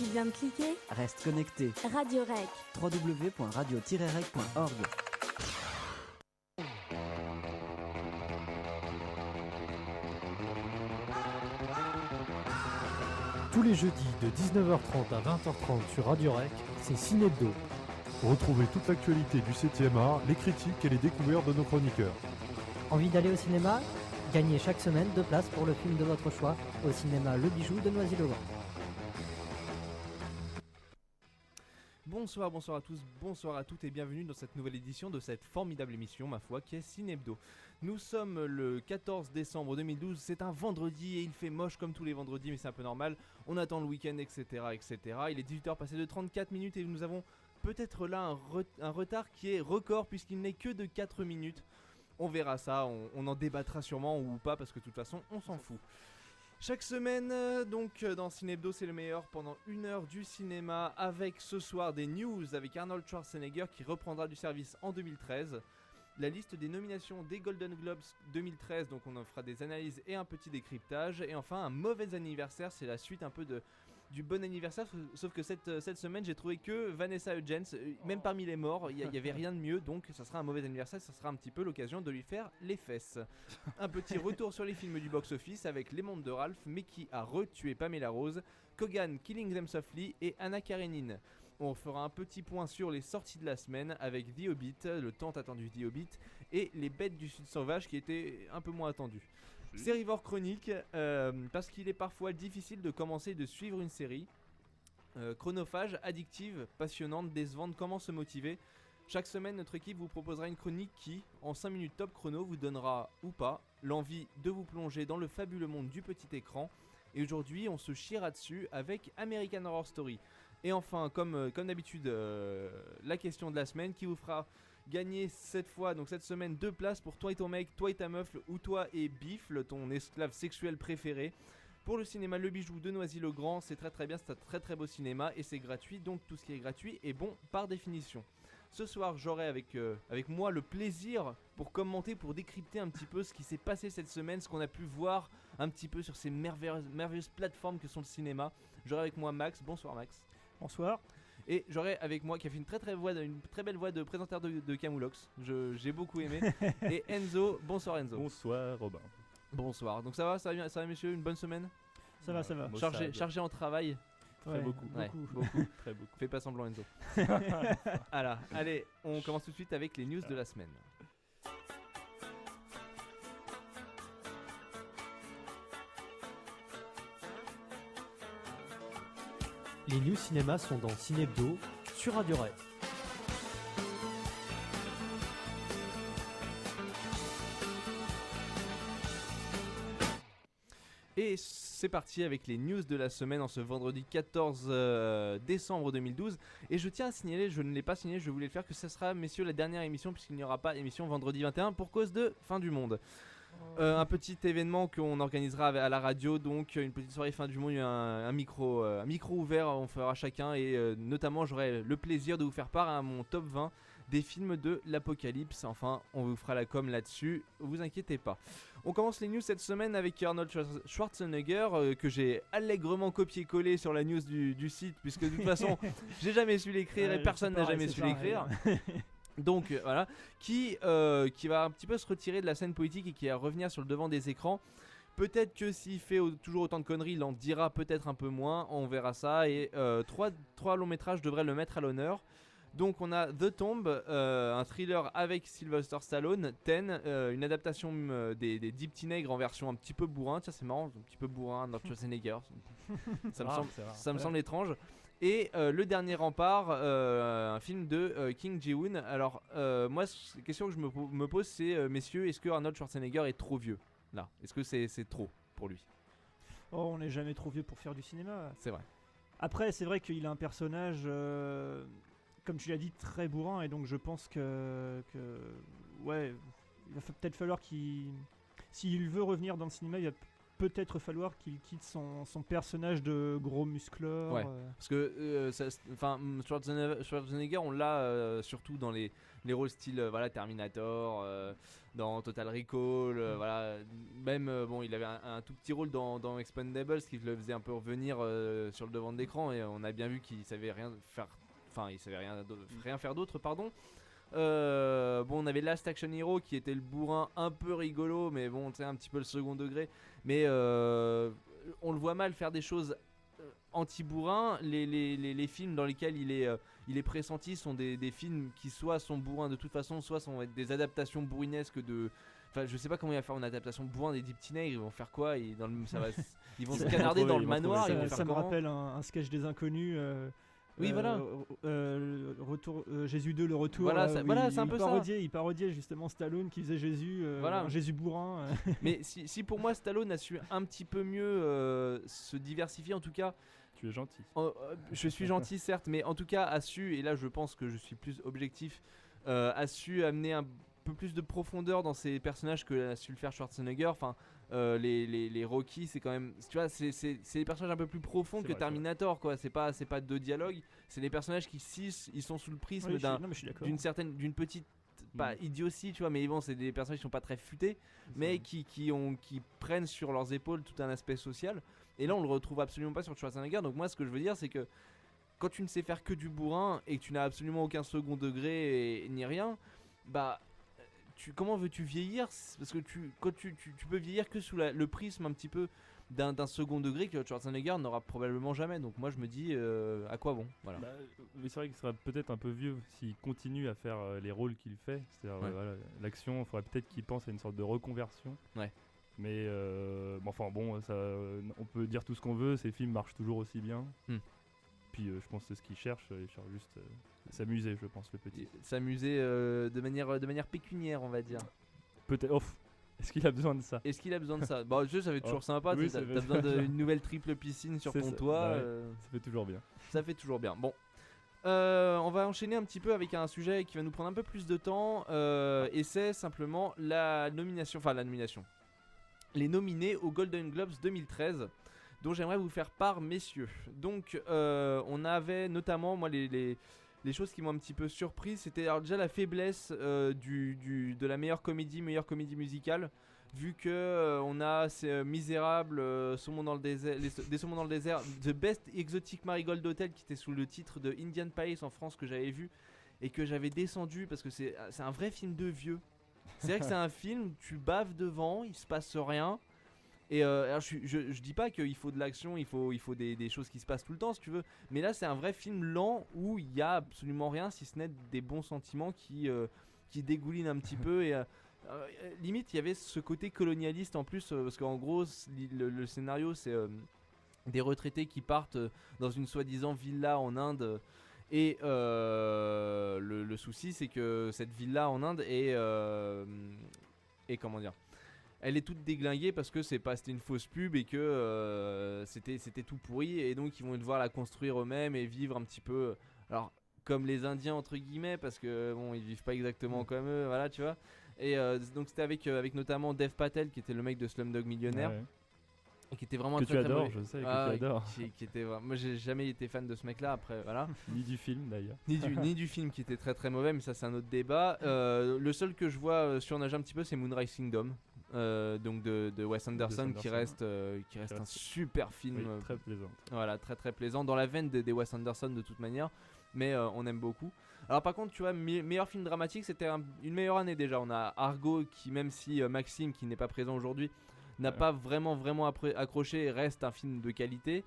Tu viens de cliquer ? Reste connecté. Radio Rec. www.radio-rec.org. Tous les jeudis de 19h30 à 20h30 sur Radio Rec, c'est Cinebdo. Retrouvez toute l'actualité du 7e art, les critiques et les découvertes de nos chroniqueurs. Envie d'aller au cinéma ? Gagnez chaque semaine 2 places pour le film de votre choix au cinéma Le Bijou de Noisy-le-Grand. Bonsoir à tous, bonsoir à toutes et bienvenue dans cette nouvelle édition de cette formidable émission, ma foi, qui est Cinebdo. Nous sommes le 14 décembre 2012, c'est un vendredi et il fait moche comme tous les vendredis, mais c'est un peu normal. On attend le week-end, etc. Il est 18h passé de 34 minutes et nous avons peut-être là un retard qui est record puisqu'il n'est que de 4 minutes. On verra ça, on en débattra sûrement ou pas parce que de toute façon on s'en fout. Chaque semaine, donc dans Cinebdo, c'est le meilleur pendant 1 heure du cinéma avec ce soir des news avec Arnold Schwarzenegger qui reprendra du service en 2013. La liste des nominations des Golden Globes 2013, donc on en fera des analyses et un petit décryptage. Et enfin un mauvais anniversaire, c'est la suite un peu du bon anniversaire, sauf que cette semaine j'ai trouvé que Vanessa Hudgens, même parmi les morts, il y avait rien de mieux, donc ça sera un mauvais anniversaire, ça sera un petit peu l'occasion de lui faire les fesses. Un petit retour sur les films du box-office avec Les Mondes de Ralph, mais qui a retué Pamela Rose, Kogan, Killing Them Softly et Anna Karenine. On fera un petit point sur les sorties de la semaine avec The Hobbit, le tant attendu The Hobbit, et Les Bêtes du Sud Sauvage qui était un peu moins attendu. Sérivore chronique, parce qu'il est parfois difficile de commencer et de suivre une série. Chronophage, addictive, passionnante, décevante, comment se motiver ? Chaque semaine, notre équipe vous proposera une chronique qui, en 5 minutes top chrono, vous donnera, ou pas, l'envie de vous plonger dans le fabuleux monde du petit écran. Et aujourd'hui, on se chiera dessus avec American Horror Story. Et enfin, comme d'habitude, la question de la semaine qui vous fera gagner cette semaine 2 places pour toi et ton mec, toi et ta meuf ou toi et Bifle, ton esclave sexuel préféré. Pour le cinéma Le Bijou de Noisy-le-Grand, c'est très bien, c'est un très beau cinéma et c'est gratuit, donc tout ce qui est gratuit est bon par définition. Ce soir, j'aurai avec moi le plaisir pour commenter, pour décrypter un petit peu ce qui s'est passé cette semaine, ce qu'on a pu voir un petit peu sur ces merveilleuses plateformes que sont le cinéma. J'aurai avec moi Max, bonsoir Max. Bonsoir. Et j'aurai avec moi qui a fait une très belle voix de présentateur de Camoulox, j'ai beaucoup aimé. Et Enzo, bonsoir Enzo. Bonsoir Robin. Bonsoir, donc ça va messieurs, une bonne semaine ? Ça va. Chargé en travail ? Très beaucoup. Très beaucoup. Fais pas semblant Enzo. Voilà, allez, on commence tout de suite avec les news de la semaine. Les news cinéma sont dans Cinebdo sur Radio Rec. Et c'est parti avec les news de la semaine en ce vendredi 14 décembre 2012. Et je tiens à signaler, je ne l'ai pas signalé, je voulais le faire, que ce sera, messieurs, la dernière émission puisqu'il n'y aura pas émission vendredi 21 pour cause de fin du monde. Un petit événement qu'on organisera à la radio, donc une petite soirée fin du monde, il y a un micro ouvert, on fera chacun et notamment j'aurai le plaisir de vous faire part à mon top 20 des films de l'apocalypse. Enfin, on vous fera la com là-dessus, vous inquiétez pas. On commence les news cette semaine avec Arnold Schwarzenegger que j'ai allègrement copié-collé sur la news du site puisque de toute façon j'ai jamais su l'écrire et personne n'a jamais su l'écrire. Donc voilà, qui va un petit peu se retirer de la scène politique et qui va revenir sur le devant des écrans. Peut-être que s'il fait toujours autant de conneries, il en dira peut-être un peu moins, on verra ça. Et 3 longs métrages devraient le mettre à l'honneur. Donc on a The Tomb, un thriller avec Sylvester Stallone, Ten, une adaptation des 10 petits nègres en version un petit peu bourrin. Tiens, c'est marrant, un petit peu bourrin, Arnold Schwarzenegger. Ça me semble étrange. Et Le Dernier Rempart, un film de Kim Ji-woon. Alors moi, la question que je me pose, c'est messieurs, est-ce que Arnold Schwarzenegger est trop vieux là ? Est-ce que c'est trop pour lui ? Oh, on n'est jamais trop vieux pour faire du cinéma. C'est vrai. Après, c'est vrai qu'il a un personnage, comme tu l'as dit, très bourrin, et donc je pense que ouais, il va peut-être falloir s'il veut revenir dans le cinéma, il va peut-être falloir qu'il quitte son personnage de gros muscleur. Ouais. Parce que Schwarzenegger, on l'a surtout dans les rôles style Terminator, dans Total Recall, voilà. Même bon, il avait un tout petit rôle dans Expendables qui le faisait un peu revenir sur le devant de l'écran, et on a bien vu qu'il savait rien faire. Enfin, il savait rien faire d'autre, pardon. On avait Last Action Hero qui était le bourrin un peu rigolo, mais bon, tu sais, un petit peu le second degré. Mais on le voit mal faire des choses anti-bourrin. Les films dans lesquels il est pressenti sont des films qui soit sont bourrins de toute façon, soit sont des adaptations bourrinesques de. Enfin, je sais pas comment il va faire une adaptation bourrin des Deep Teenage. Ils vont faire quoi? Ils vont se canarder dans le manoir. Ça me rappelle un sketch des Inconnus. Oui, voilà. Jésus 2, le retour. Voilà, c'est un peu ça. Il parodiait justement Stallone qui faisait Jésus, un Jésus bourrin. Mais si pour moi Stallone a su un petit peu mieux se diversifier, en tout cas. Tu es gentil. Je suis gentil, certes, mais en tout cas a su, et là je pense que je suis plus objectif, a su amener un peu plus de profondeur dans ses personnages que a su le faire Schwarzenegger. Enfin, les Rocky, c'est quand même, tu vois, c'est des personnages un peu plus profonds que Terminator, quoi. C'est pas deux dialogues, c'est des personnages qui ils sont sous le prisme d'une petite pas idiotie, tu vois, mais bon, c'est des personnages qui sont pas très futés, mais qui prennent sur leurs épaules tout un aspect social. Et là on le retrouve absolument pas sur Schwarzenegger. Donc moi ce que je veux dire, c'est que quand tu ne sais faire que du bourrin et que tu n'as absolument aucun second degré ni rien, bah comment veux-tu vieillir? Parce que tu peux vieillir que sous le prisme un petit peu d'un second degré que Schwarzenegger n'aura probablement jamais. Donc moi je me dis à quoi bon, voilà. Mais c'est vrai qu'il serait peut-être un peu vieux s'il continue à faire les rôles qu'il fait. C'est-à-dire l'action, il faudrait peut-être qu'il pense à une sorte de reconversion. Ouais. Mais ça, on peut dire tout ce qu'on veut, ces films marchent toujours aussi bien. Puis je pense que c'est ce qu'il cherche. Il cherche juste s'amuser, je pense, le petit. S'amuser de manière pécuniaire, on va dire. Peut-être. Est-ce qu'il a besoin de ça? Bah, ça fait toujours sympa. Oui, t'as besoin d'une nouvelle triple piscine sur ton toit. Ça fait toujours bien. Ça fait toujours bien. Bon. On va enchaîner un petit peu avec un sujet qui va nous prendre un peu plus de temps. Et c'est simplement la nomination. Les nominés aux Golden Globes 2013. Dont j'aimerais vous faire part, messieurs. Donc, on avait notamment, moi, les choses qui m'ont un petit peu surpris, c'était alors déjà la faiblesse de la meilleure comédie musicale, vu que on a ces Misérables, Saumon dans le désert, des Saumons dans le désert, The Best Exotic Marigold Hotel, qui était sous le titre de Indian Palace en France, que j'avais vu et que j'avais descendu parce que c'est un vrai film de vieux. C'est vrai que c'est un film, tu baves devant, il se passe rien. Et alors je dis pas qu'il faut de l'action, il faut des choses qui se passent tout le temps si tu veux, mais là c'est un vrai film lent où il y a absolument rien si ce n'est des bons sentiments qui dégoulinent un petit peu, et limite il y avait ce côté colonialiste en plus, parce qu'en gros le scénario c'est des retraités qui partent dans une soi-disant villa en Inde, et le souci c'est que cette villa en Inde est comment dire, elle est toute déglinguée parce que c'était une fausse pub et que c'était tout pourri, et donc ils vont devoir la construire eux-mêmes et vivre un petit peu, alors comme les Indiens entre guillemets, parce que bon ils vivent pas exactement comme eux, voilà, tu vois. Et donc c'était avec notamment Dev Patel qui était le mec de Slumdog Millionnaire. Ouais. Et qui était vraiment que très, tu très adores, mauvais. je sais que tu adores. Qui était, moi j'ai jamais été fan de ce mec là, après voilà. Ni du film d'ailleurs. Ni du film qui était très très mauvais, mais ça c'est un autre débat. Le seul que je vois surnager un petit peu c'est Moonrise Kingdom. Donc de Wes Anderson, qui reste un super film, oui, très plaisant. Voilà, très très plaisant, dans la veine des Wes Anderson de toute manière, mais on aime beaucoup. Alors par contre tu vois, meilleur film dramatique, c'était une meilleure année déjà. On a Argo qui, même si Maxime qui n'est pas présent aujourd'hui n'a pas vraiment accroché, reste un film de qualité.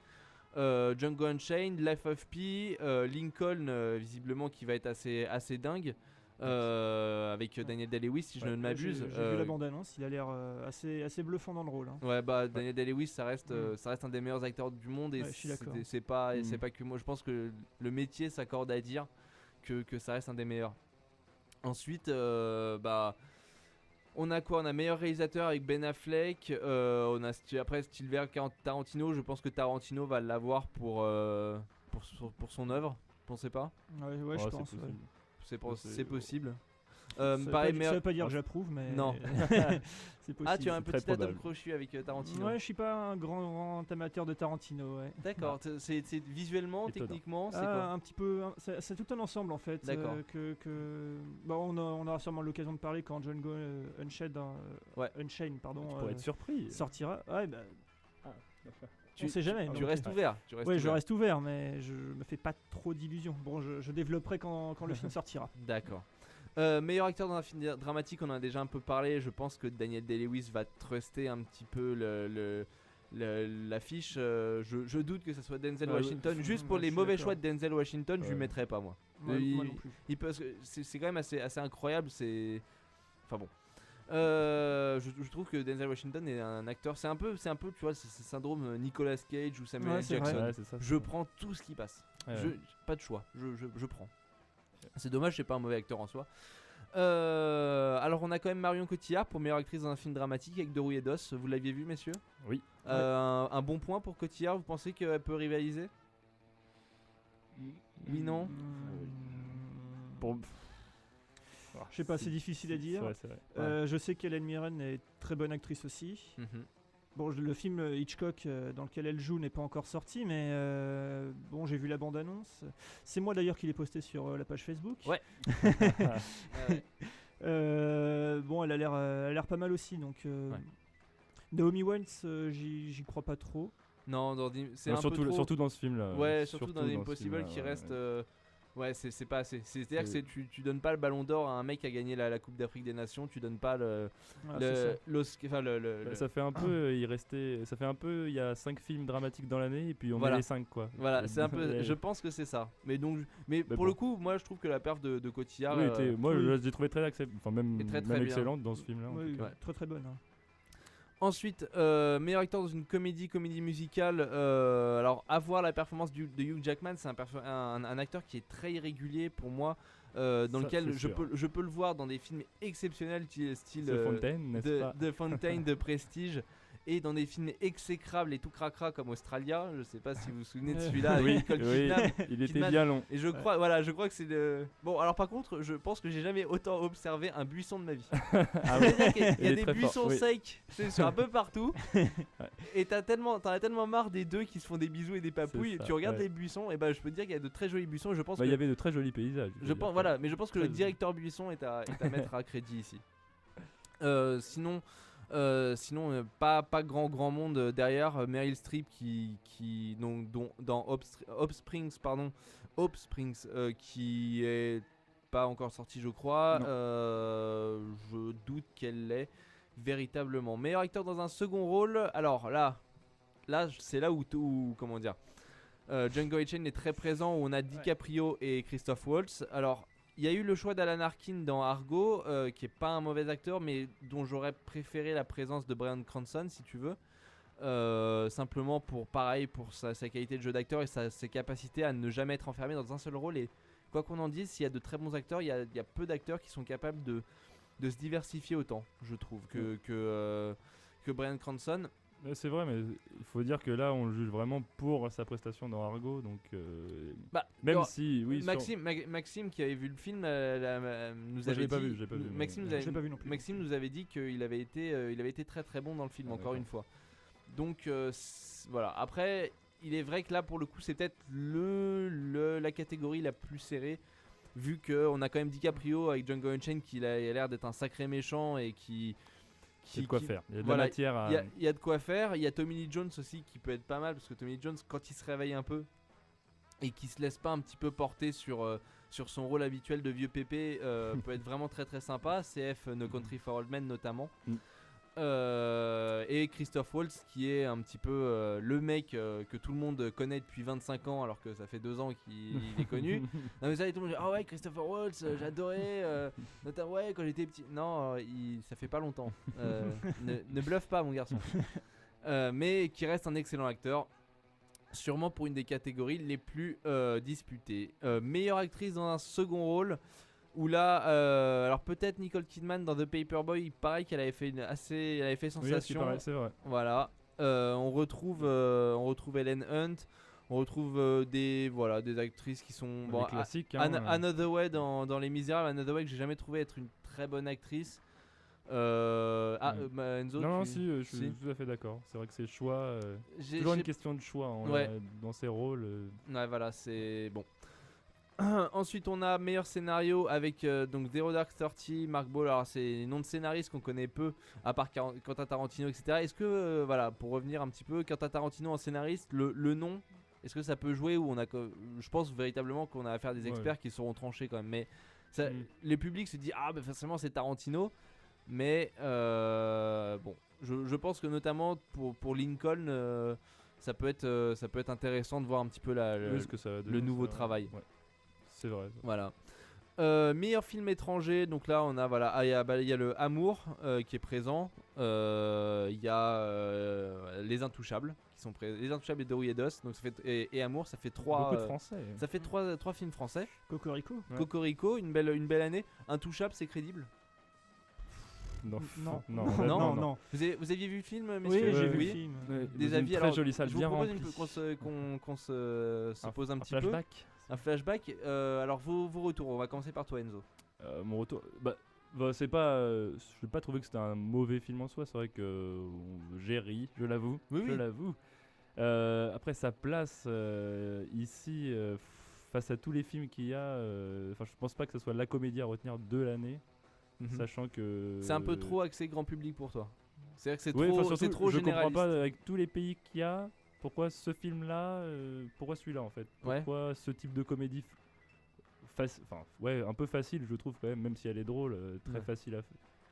Django Unchained, Life of Pi, Lincoln visiblement qui va être assez dingue. Avec Daniel Day-Lewis si je ne m'abuse. J'ai vu la bande-annonce, il a l'air assez bluffant dans le rôle. Ouais, bah Daniel Day-Lewis ça reste un des meilleurs acteurs du monde, et c'est pas que moi, je pense que le métier s'accorde à dire que ça reste un des meilleurs. Ensuite on a quoi? On a meilleur réalisateur avec Ben Affleck, on a après Spielberg, Tarantino. Je pense que Tarantino va l'avoir pour son œuvre, pensez pas? Ouais, je pense. C'est possible. Pareil, ça veut pas dire que j'approuve, mais Non. c'est possible. Ah, tu as un c'est petit très atome probable. crochu avec Tarantino. Ouais, je suis pas un grand amateur de Tarantino, ouais. D'accord, c'est visuellement, Étonnant. techniquement, c'est quoi? Un petit peu, c'est tout un ensemble en fait. D'accord. On aura sûrement l'occasion de parler quand Django Unchained, pardon, Tu pourrais être surpris. sortira. Ouais, bah, Tu- on sait jamais. Tu donc, restes ouvert. Tu restes Ouais, je ouvert. reste ouvert, mais je me fais pas trop d'illusions. Bon, je développerai quand le film sortira. D'accord. Meilleur acteur dans un film dramatique, on en a déjà un peu parlé. Je pense que Daniel Day-Lewis va truster un petit peu l'affiche. Je doute que ce soit Denzel Washington. Juste pour je les suis mauvais d'accord. choix de Denzel Washington, je lui Ouais. mettrais pas moi. Moi Il- non plus. C'est quand même assez incroyable. Enfin bon. Je trouve que Denzel Washington est un acteur. C'est un peu, tu vois, c'est le syndrome Nicolas Cage ou Samuel Ouais, L. c'est vrai. Jackson. Ouais, c'est ça. Je prends tout ce qui passe. Ouais, Je- ouais. Pas de choix, je prends. C'est dommage, c'est pas un mauvais acteur en soi. Alors on a quand même Marion Cotillard pour meilleure actrice dans un film dramatique avec De Rouille et d'Os. Vous l'aviez vu, messieurs? Oui. Un bon point pour Cotillard. Vous pensez qu'elle peut rivaliser? Oui, non. Pour- Je sais pas, c'est difficile à dire. Ouais, c'est vrai. Je sais qu'Hélène Mirren est très bonne actrice aussi. Mhm. Bon, le film Hitchcock dans lequel elle joue n'est pas encore sorti, mais bon, j'ai vu la bande-annonce. C'est moi d'ailleurs qui l'ai posté sur la page Facebook. Ouais. Bon, elle a l'air pas mal aussi, donc. Ouais. Naomi Watts, j'y crois pas trop. Non, c'est Non, un peu trop. surtout dans ce film-là. Ouais, surtout dans ce Impossible film-là, qui ouais, reste. ouais. Ouais, c'est pas assez. C'est-à-dire que C'est- tu donnes pas le ballon d'or à un mec qui a gagné la Coupe d'Afrique des Nations, tu donnes pas Voilà, c'est ça. Ça fait un peu, ça fait un peu, il y a 5 films dramatiques dans l'année et puis on Voilà. met les 5 quoi. Voilà, c'est un peu. Et- Je pense que c'est ça. Mais pour bon. le coup, moi je trouve que la perf de Cotillard. Oui, moi oui. je l'ai trouvé très acceptable, enfin même, Et très, très même bien. excellente dans ce film-là. en Ouais, tout cas. Ouais. très très bonne. Hein. Ensuite, meilleur acteur dans une comédie musicale. Alors, à voir la performance de Hugh Jackman, c'est un acteur qui est très irrégulier pour moi, dans Ça, lequel c'est sûr. je peux le voir dans des films exceptionnels, style The Fontaine, n'est-ce pas? de Fontaine, de Prestige, et dans des films exécrables et tout cracra comme Australia. Je sais pas si vous vous souvenez de celui-là avec Oui, Nicole oui, Kidman. il était Kidman. bien long. Et je crois que c'est le. Bon, alors par contre, je pense que j'ai jamais autant observé un buisson de ma vie. Ah oui. C'est-à-dire qu'il y a Il est des très fort, buissons oui. secs, sur un peu partout. Et t'en as tellement marre des deux qui se font des bisous et des papouilles. ça, Tu regardes ouais. les buissons, et ben je peux te dire qu'il y a de très jolis buissons. Et je pense Bah, il que y avait de très jolis paysages. je pense, voilà, mais je pense que le Très- directeur buisson est à mettre à crédit ici. Sinon, pas grand monde derrière. Meryl Streep dans Offsprings, qui est pas encore sorti, je crois. Non. Je doute qu'elle l'ait véritablement. Meilleur acteur dans un second rôle. Alors là c'est là où comment dire. Django Unchained est très présent, où on a DiCaprio et Christoph Waltz. Alors, il y a eu le choix d'Alan Arkin dans Argo, qui est pas un mauvais acteur, mais dont j'aurais préféré la présence de Bryan Cranston, si tu veux. Simplement pour sa qualité de jeu d'acteur et ses capacités à ne jamais être enfermé dans un seul rôle. Et quoi qu'on en dise, s'il y a de très bons acteurs, il y a peu d'acteurs qui sont capables de se diversifier autant, je trouve, que Bryan Cranston. C'est vrai, mais il faut dire que là, on le juge vraiment pour sa prestation dans Argo, donc même alors, si, oui, Maxime qui avait vu le film nous Moi, je avait l'ai pas dit, vu, je l'ai pas vu, Maxime, mais- Je l'ai pas vu non plus. Maxime nous avait dit qu'il avait été très très bon dans le film, Ah, encore d'accord. une fois. Donc voilà. Après, il est vrai que là, pour le coup, c'est peut-être la catégorie la plus serrée, vu qu'on a quand même DiCaprio avec Django Unchained qui a l'air d'être un sacré méchant et qui il y a de quoi faire. Il y a de voilà, la matière à. il y a de quoi faire. Il y a Tommy Lee Jones aussi qui peut être pas mal, parce que Tommy Lee Jones, quand il se réveille un peu et qui se laisse pas un petit peu porter sur son rôle habituel de vieux pépé, peut être vraiment très très sympa. CF No Country for Old Men notamment. Mm. Et Christoph Waltz qui est un petit peu le mec que tout le monde connaît depuis 25 ans, alors que ça fait 2 ans qu'il est connu. Non mais ça, tout le monde dit ah ouais, Christopher Waltz, j'adorais, notamment ouais quand j'étais petit. Non, ça fait pas longtemps. Ne bluffe pas mon garçon. Mais qui reste un excellent acteur, sûrement pour une des catégories les plus disputées. Meilleure actrice dans un second rôle. Où là, alors peut-être Nicole Kidman dans The Paperboy, il paraît qu'elle avait fait elle avait fait Oui, à ce qui sensation. paraît, c'est vrai. Voilà. On retrouve Helen Hunt. On retrouve des actrices qui sont Les classiques. hein, Another Way dans Les Misérables. Another Way que j'ai jamais trouvé être une très bonne actrice. Enzo, Non, si, je suis tout à fait d'accord. C'est vrai que c'est choix. J'ai- Toujours une j'ai- question de choix Ouais. dans ces rôles. Ouais, voilà, c'est bon. Ensuite, on a meilleur scénario avec donc Zero Dark Thirty, Mark Ball. Alors, c'est les noms de scénaristes qu'on connaît peu, à part Quentin Tarantino, etc. Est-ce que, voilà, pour revenir un petit peu, Quentin Tarantino en scénariste, le nom, est-ce que ça peut jouer ou je pense véritablement qu'on a affaire à des experts qui seront tranchés quand même. Mais les publics se disent forcément c'est Tarantino. Mais bon, je pense que notamment pour Lincoln, ça peut être intéressant de voir un petit peu Ce que ça va le donner, nouveau ça. travail. Ouais. C'est vrai. Voilà. Meilleur film étranger, donc là on a il y a le Amour qui est présent, il y a Les Intouchables qui sont présents, Les Intouchables et Dorier Dos, donc ça fait et Amour, ça fait trois Beaucoup de français. ça fait trois films français. Cocorico. Ouais. Cocorico, une belle année. Intouchable, c'est crédible. Non. Non. Vous aviez vu le film, Oui, messieurs? j'ai vu oui. le film. Des Une avis. très Alors, jolie salle, je vous bien propose remplie. qu'on se pose un petit flashback. peu. Un flashback. Alors vos retours, on va commencer par toi, Enzo. Mon retour. C'est pas. Je n'ai pas trouvé que c'était un mauvais film en soi. C'est vrai que j'ai ri, je l'avoue. Oui. Je l'avoue. Après, sa place ici, face à tous les films qu'il y a, je pense pas que ce soit la comédie à retenir de l'année, sachant que. C'est un peu trop axé grand public pour toi. C'est-à-dire que c'est Ouais, trop, c'est trop je comprends généraliste. pas avec tous les pays qu'il y a. Pourquoi ce film-là pourquoi celui-là en fait? Pourquoi ce type de comédie un peu facile, je trouve quand même si elle est drôle, très facile à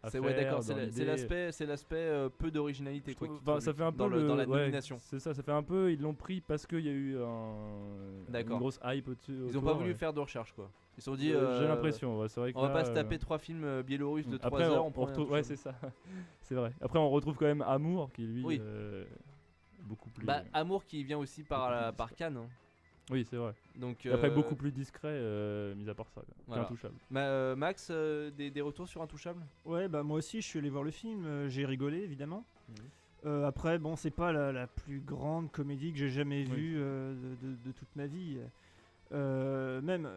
C'est faire. d'accord, dans c'est l'aspect peu d'originalité quoi. Ça fait un peu dans la nomination. C'est ça fait un peu. Ils l'ont pris parce qu'il y a eu une grosse hype au-dessus. Ils ont pas voulu faire de recherche quoi. Ils se sont dit. J'ai l'impression. C'est vrai que on va pas se taper 3 films biélorusses de 3 après, heures. on retrouve. Ouais, c'est ça. C'est vrai. Après, on retrouve quand même Amour qui lui beaucoup plus. Amour qui vient aussi par Cannes. Hein. Oui, c'est vrai. Donc après beaucoup plus discret, mis à part ça. Voilà. Intouchable. Max, des retours sur Intouchable? Ouais, moi aussi je suis allé voir le film, j'ai rigolé évidemment. Après, bon, c'est pas la plus grande comédie que j'ai jamais vue de toute ma vie. Même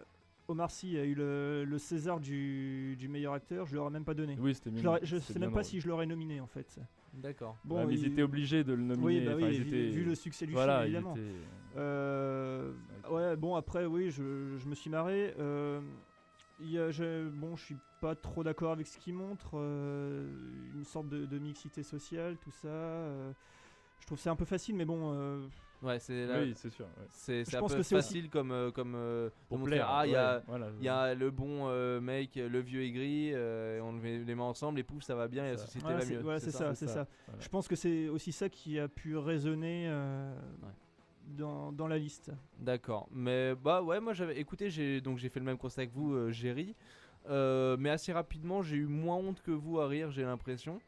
Omar Sy a eu le César du meilleur acteur, je l'aurais même pas donné. Oui, c'était bien. Je sais même pas si je l'aurais nominé en fait. D'accord. Bon, mais ils étaient obligés de le nominer. Oui, vu le succès du film évidemment. Ouais, bon après oui, je me suis marré. Je suis pas trop d'accord avec ce qu'il montre, une sorte de mixité sociale, tout ça. Je trouve que c'est un peu facile, mais bon. Ouais, c'est sûr. Ouais. C'est un peu facile comme pour montrer. plaire. Il y a le bon mec, le vieux aigri, et on les met ensemble et pouf, ça va bien et la société va mieux. Voilà, c'est ça. Voilà. Je pense que c'est aussi ça qui a pu résonner dans la liste. D'accord. Mais moi j'avais écouté, j'ai fait le même constat que vous, j'ai ri. Mais assez rapidement, j'ai eu moins honte que vous à rire, j'ai l'impression.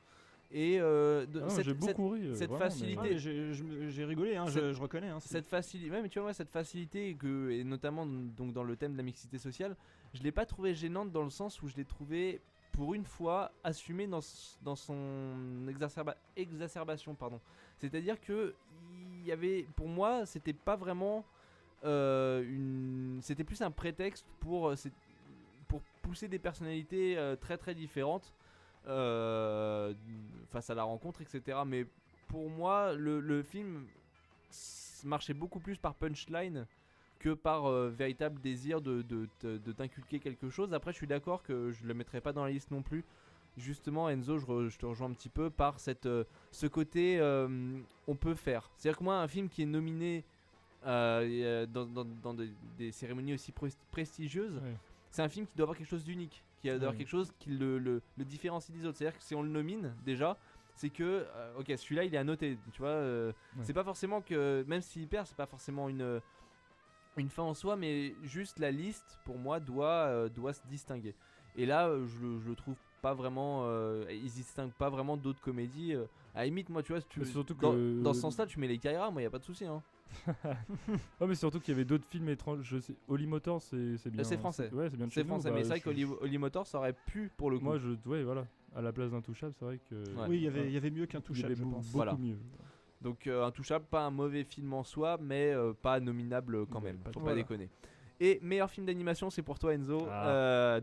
Et j'ai beaucoup ri. Cette vraiment, facilité. J'ai rigolé, je reconnais. Cette facilité, mais tu vois, cette facilité et notamment donc dans le thème de la mixité sociale, je l'ai pas trouvée gênante dans le sens où je l'ai trouvée pour une fois assumée dans son exacerbation, pardon. C'est-à-dire que il y avait, pour moi, c'était pas vraiment c'était plus un prétexte pour pousser des personnalités très très différentes. Face à la rencontre, etc. Mais pour moi, le film marchait beaucoup plus par punchline que par véritable désir de t'inculquer quelque chose. Après, je suis d'accord que je le mettrai pas dans la liste non plus. Justement, Enzo, je te rejoins un petit peu par ce côté on peut faire. C'est-à-dire que moi, un film qui est nominé dans des cérémonies aussi prestigieuses, c'est un film qui doit avoir quelque chose d'unique, qui doit avoir quelque chose qui le différencie des autres. C'est-à-dire que si on le nomine déjà, c'est que ok, celui-là il est à noter, tu vois. C'est pas forcément que, même s'il perd, c'est pas forcément une fin en soi, mais juste la liste pour moi doit se distinguer. Et là, je le trouve pas vraiment. Ils distinguent pas vraiment d'autres comédies. À la limite, moi, tu vois, dans ce sens-là, tu mets les Kaira, moi, y a pas de souci. Hein. mais surtout qu'il y avait d'autres films étrangers. Je sais, Holy Motor, c'est bien. C'est français. Ouais, c'est bien. C'est français, mais c'est vrai qu'Holy Motor, ça aurait pu pour le coup. Moi, voilà. À la place d'Intouchable, c'est vrai que. Oui, il y avait mieux qu'Intouchable, je pense. Beaucoup mieux. Donc Intouchable, pas un mauvais film en soi, mais pas nominable quand même. Faut pas déconner. Et meilleur film d'animation, c'est pour toi, Enzo. Donc, la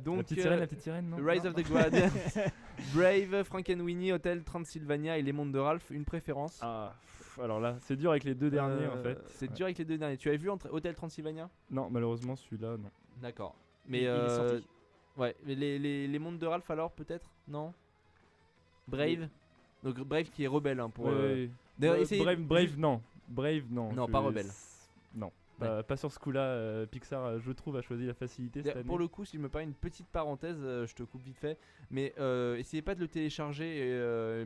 petite sirène, non? Rise of the Guardians, Brave, Frankenweenie, Hotel Transylvania et Les Mondes de Ralph. Une préférence? Alors là, c'est dur avec les deux derniers en fait. C'est dur avec les deux derniers. Tu avais vu Hotel Transylvania? Non, malheureusement celui-là, non. D'accord. Mais il est sorti. Ouais, mais les Mondes de Ralph alors peut-être? Non? Brave? Donc Brave qui est rebelle pour. D'ailleurs, Brave, non. Brave, non. Non, pas rebelle. Non. Pas sur ce coup-là. Pixar, je trouve, a choisi la facilité cette année. Pour le coup, si je me permets une petite parenthèse, je te coupe vite fait, mais essayez pas de le télécharger,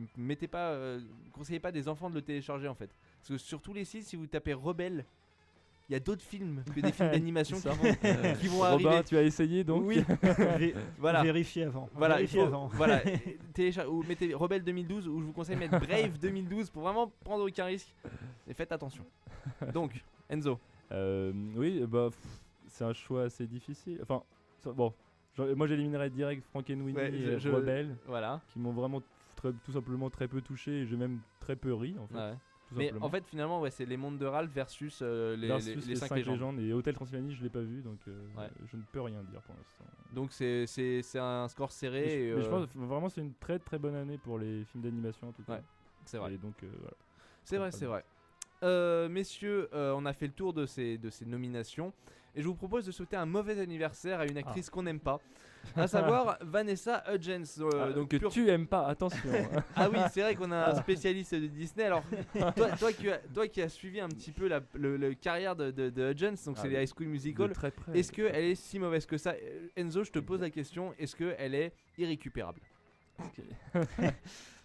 conseillez pas des enfants de le télécharger en fait. Parce que sur tous les sites, si vous tapez Rebelle, il y a d'autres films que des films d'animation qui vont arriver. Robin, tu as essayé donc? Oui. Voilà. Vérifiez avant. Voilà, voilà. Ou mettez Rebelle 2012 ou je vous conseille de mettre Brave 2012 pour vraiment prendre aucun risque. Et faites attention. Donc, Enzo. Oui, c'est un choix assez difficile. Enfin, bon, moi j'éliminerais direct Frankenweenie et Rebelle, voilà, qui m'ont vraiment tout simplement très peu touché et j'ai je très peu ri en fait. Ouais. Mais en fait, finalement, c'est les Mondes de Ralph versus les 5 légendes. Et Hotel Transylvanie, je l'ai pas vu donc je ne peux rien dire pour l'instant. Donc c'est un score serré. Mais je pense vraiment c'est une très très bonne année pour les films d'animation en tout cas. Ouais, c'est vrai. Et donc voilà. C'est vrai. Messieurs, on a fait le tour de ces nominations et je vous propose de souhaiter un mauvais anniversaire à une actrice qu'on n'aime pas, à savoir Vanessa Hudgens. Donc tu aimes pas, attention. Ah oui, c'est vrai qu'on a un spécialiste de Disney. Alors toi qui as suivi un petit peu la carrière de Hudgens, donc c'est les High School Musical, est-ce qu'elle est si mauvaise que ça? Enzo, je te pose la question, est-ce qu'elle est irrécupérable?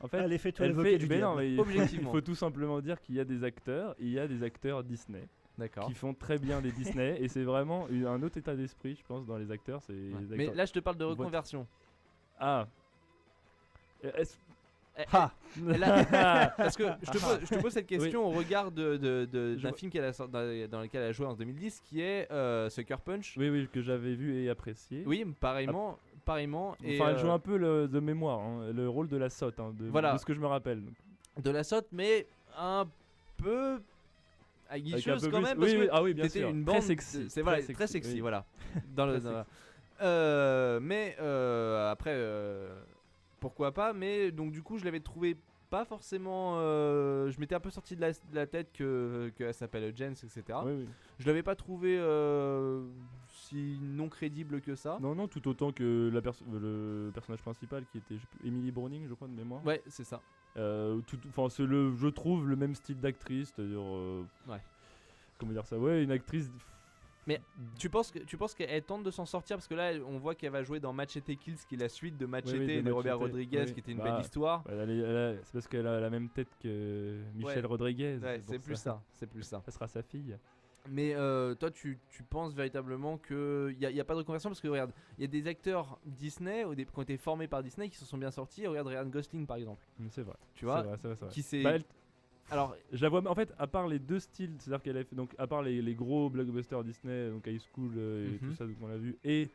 En fait, allez, fais-toi l'avocat du diable. Objectivement. Il faut tout simplement dire qu'il y a des acteurs Disney qui font très bien des Disney et c'est vraiment un autre état d'esprit, je pense, dans les acteurs. Mais là, je te parle de reconversion. Ah. Parce que je te pose cette question au regard d'un film dans lequel elle a joué en 2010 qui est Sucker Punch. Oui, que j'avais vu et apprécié. Oui, pareillement. Enfin, elle joue un peu de mémoire, le rôle de la sotte, de ce que je me rappelle. De la sotte, mais un peu aguicheuse quand même. Oui, bien sûr. Une très bande sexy. C'est très sexy, voilà. Mais après, pourquoi pas. Mais donc du coup, je l'avais trouvé pas forcément. Je m'étais un peu sorti de la tête qu'elle s'appelle Jens, etc. Oui. Je l'avais pas trouvé si non crédible que ça. Non, tout autant que le personnage principal qui était Emily Browning, je crois, de mémoire. Ouais, c'est ça. C'est je trouve le même style d'actrice, c'est-à-dire. Comment dire ça? Ouais, une actrice. Mais tu penses qu'elle tente de s'en sortir parce que là on voit qu'elle va jouer dans Machete Kills qui est la suite de Machete de Robert Rodriguez qui était une belle histoire. C'est parce qu'elle a la même tête que Michelle Rodriguez. Ouais, c'est plus ça. Ça sera sa fille. Mais toi tu penses véritablement qu'il n'y a pas de reconversion parce que regarde, il y a des acteurs Disney qui ont été formés par Disney qui se sont bien sortis. Regarde Ryan Gosling par exemple. C'est vrai. Tu vois, c'est vrai. Qui s'est... Alors, je la vois en fait, à part les deux styles, c'est-à-dire qu'elle a fait, donc à part les gros blockbusters Disney, donc High School et tout ça, donc on l'a vu, et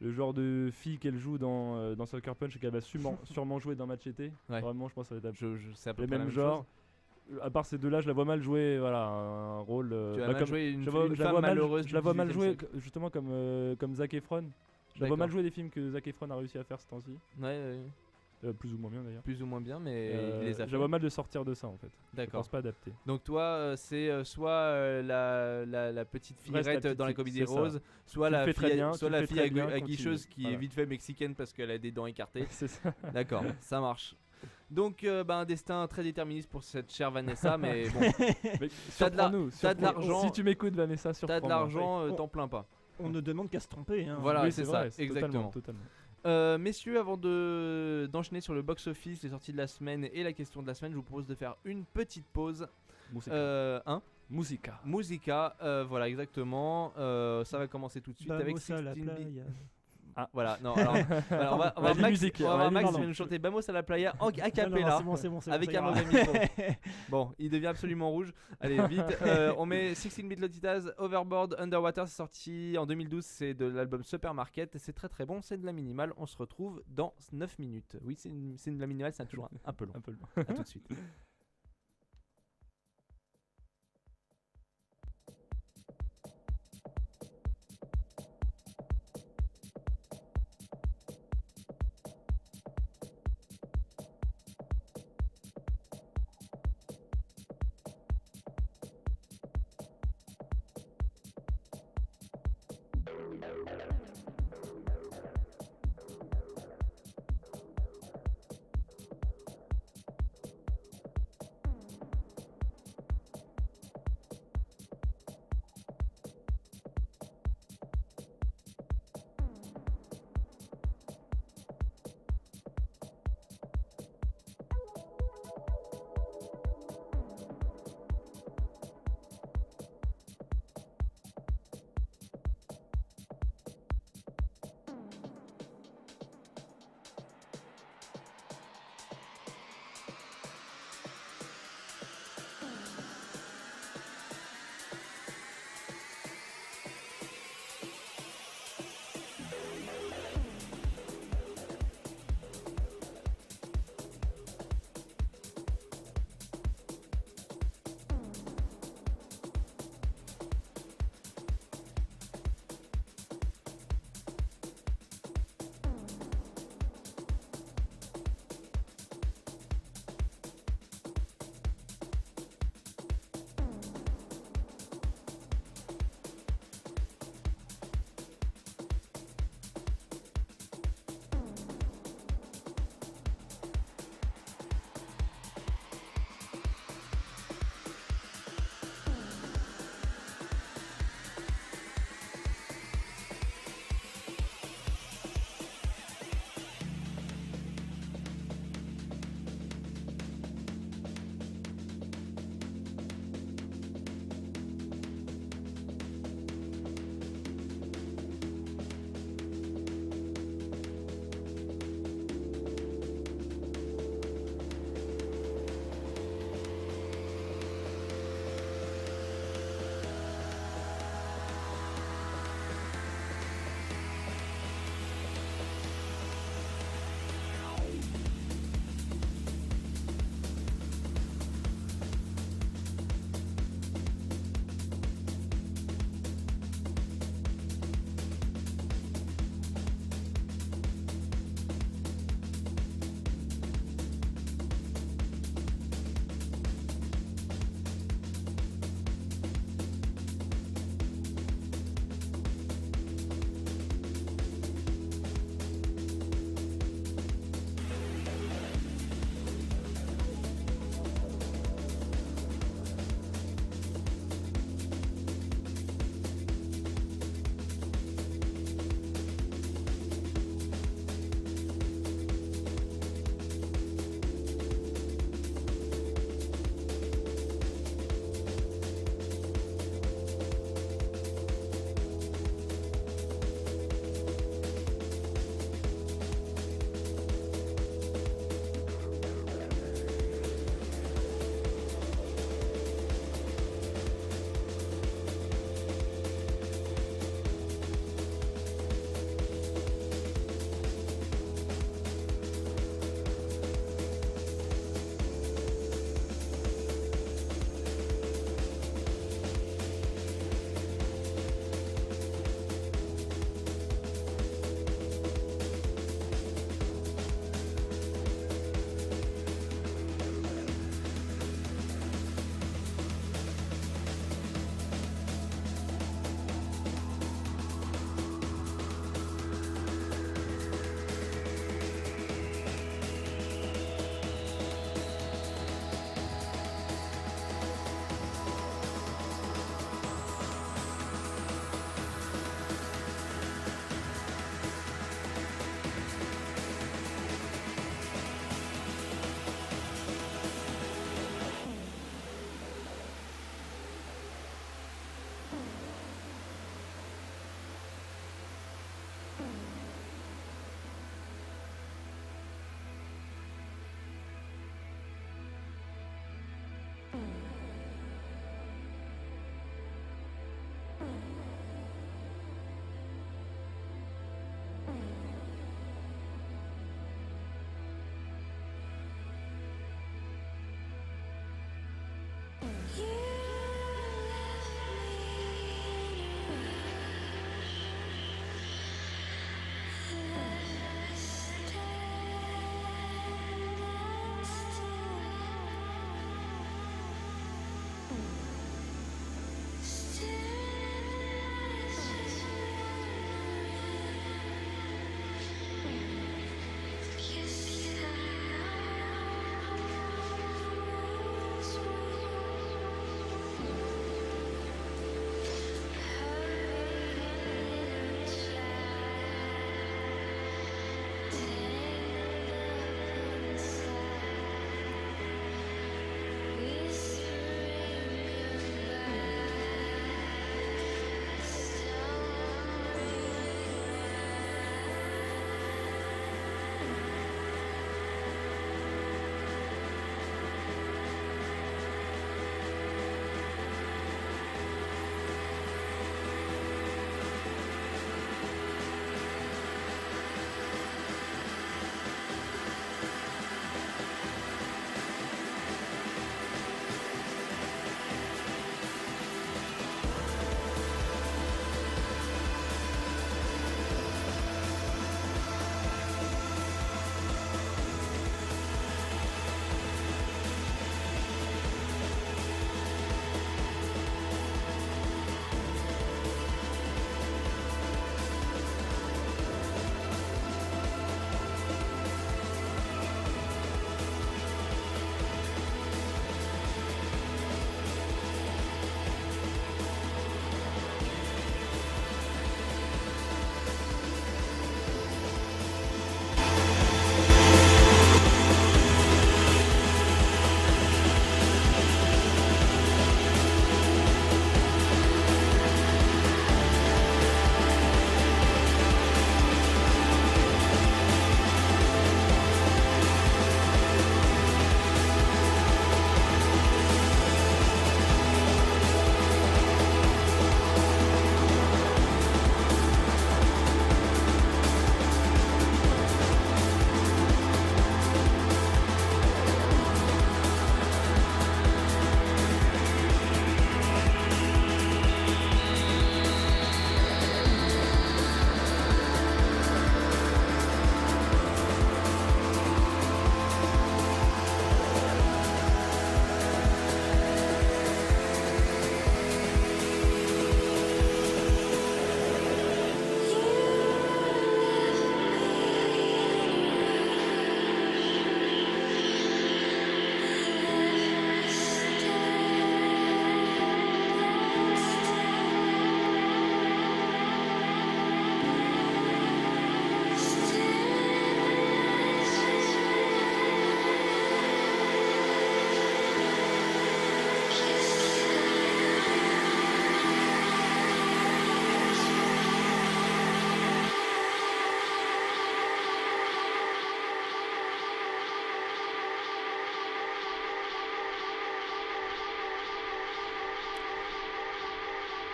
le genre de fille qu'elle joue dans Sucker Punch et qu'elle va sûrement jouer dans Machete. Vraiment, je pense que ça va être c'est à peu les près mêmes la même genres. À part ces deux-là, je la vois mal jouer, un rôle. Tu vas mal jouer une femme malheureuse. Je la vois mal jouer, justement comme Zac Efron. Je la vois mal jouer des films que Zac Efron a réussi à faire ce temps-ci. Ouais. Plus ou moins bien d'ailleurs. Plus ou moins bien, mais il les a fait. Je la vois mal de sortir de ça en fait. D'accord. Je pense pas adapté. Donc toi, c'est soit la petite fillerette dans la comédie rose, soit la fille aguicheuse qui est vite fait mexicaine parce qu'elle a des dents écartées. C'est ça. D'accord, ça marche. Donc un destin très déterministe pour cette chère Vanessa, mais bon. T'as de l'argent. Si tu m'écoutes Vanessa, surprends-moi. T'as de l'argent, t'en plains pas. On ne demande qu'à se tromper. Voilà, oui, c'est ça, vrai, exactement. Totalement. Messieurs, avant d'enchaîner sur le box-office, les sorties de la semaine et la question de la semaine, je vous propose de faire une petite pause. Musica, voilà exactement. Ça va commencer tout de suite avec 16 Bits. Ah voilà, non, alors on va Max qui va nous chanter Vamos a la playa a cappella avec un mauvais micro. Bon, il devient absolument rouge. Allez, vite, on met 16 Bit Lotitas, Overboard, Underwater, c'est sorti en 2012, c'est de l'album Supermarket, c'est très très bon, c'est de la minimale, on se retrouve dans 9 minutes. Oui, c'est de la minimale, c'est toujours un peu long. A tout de suite.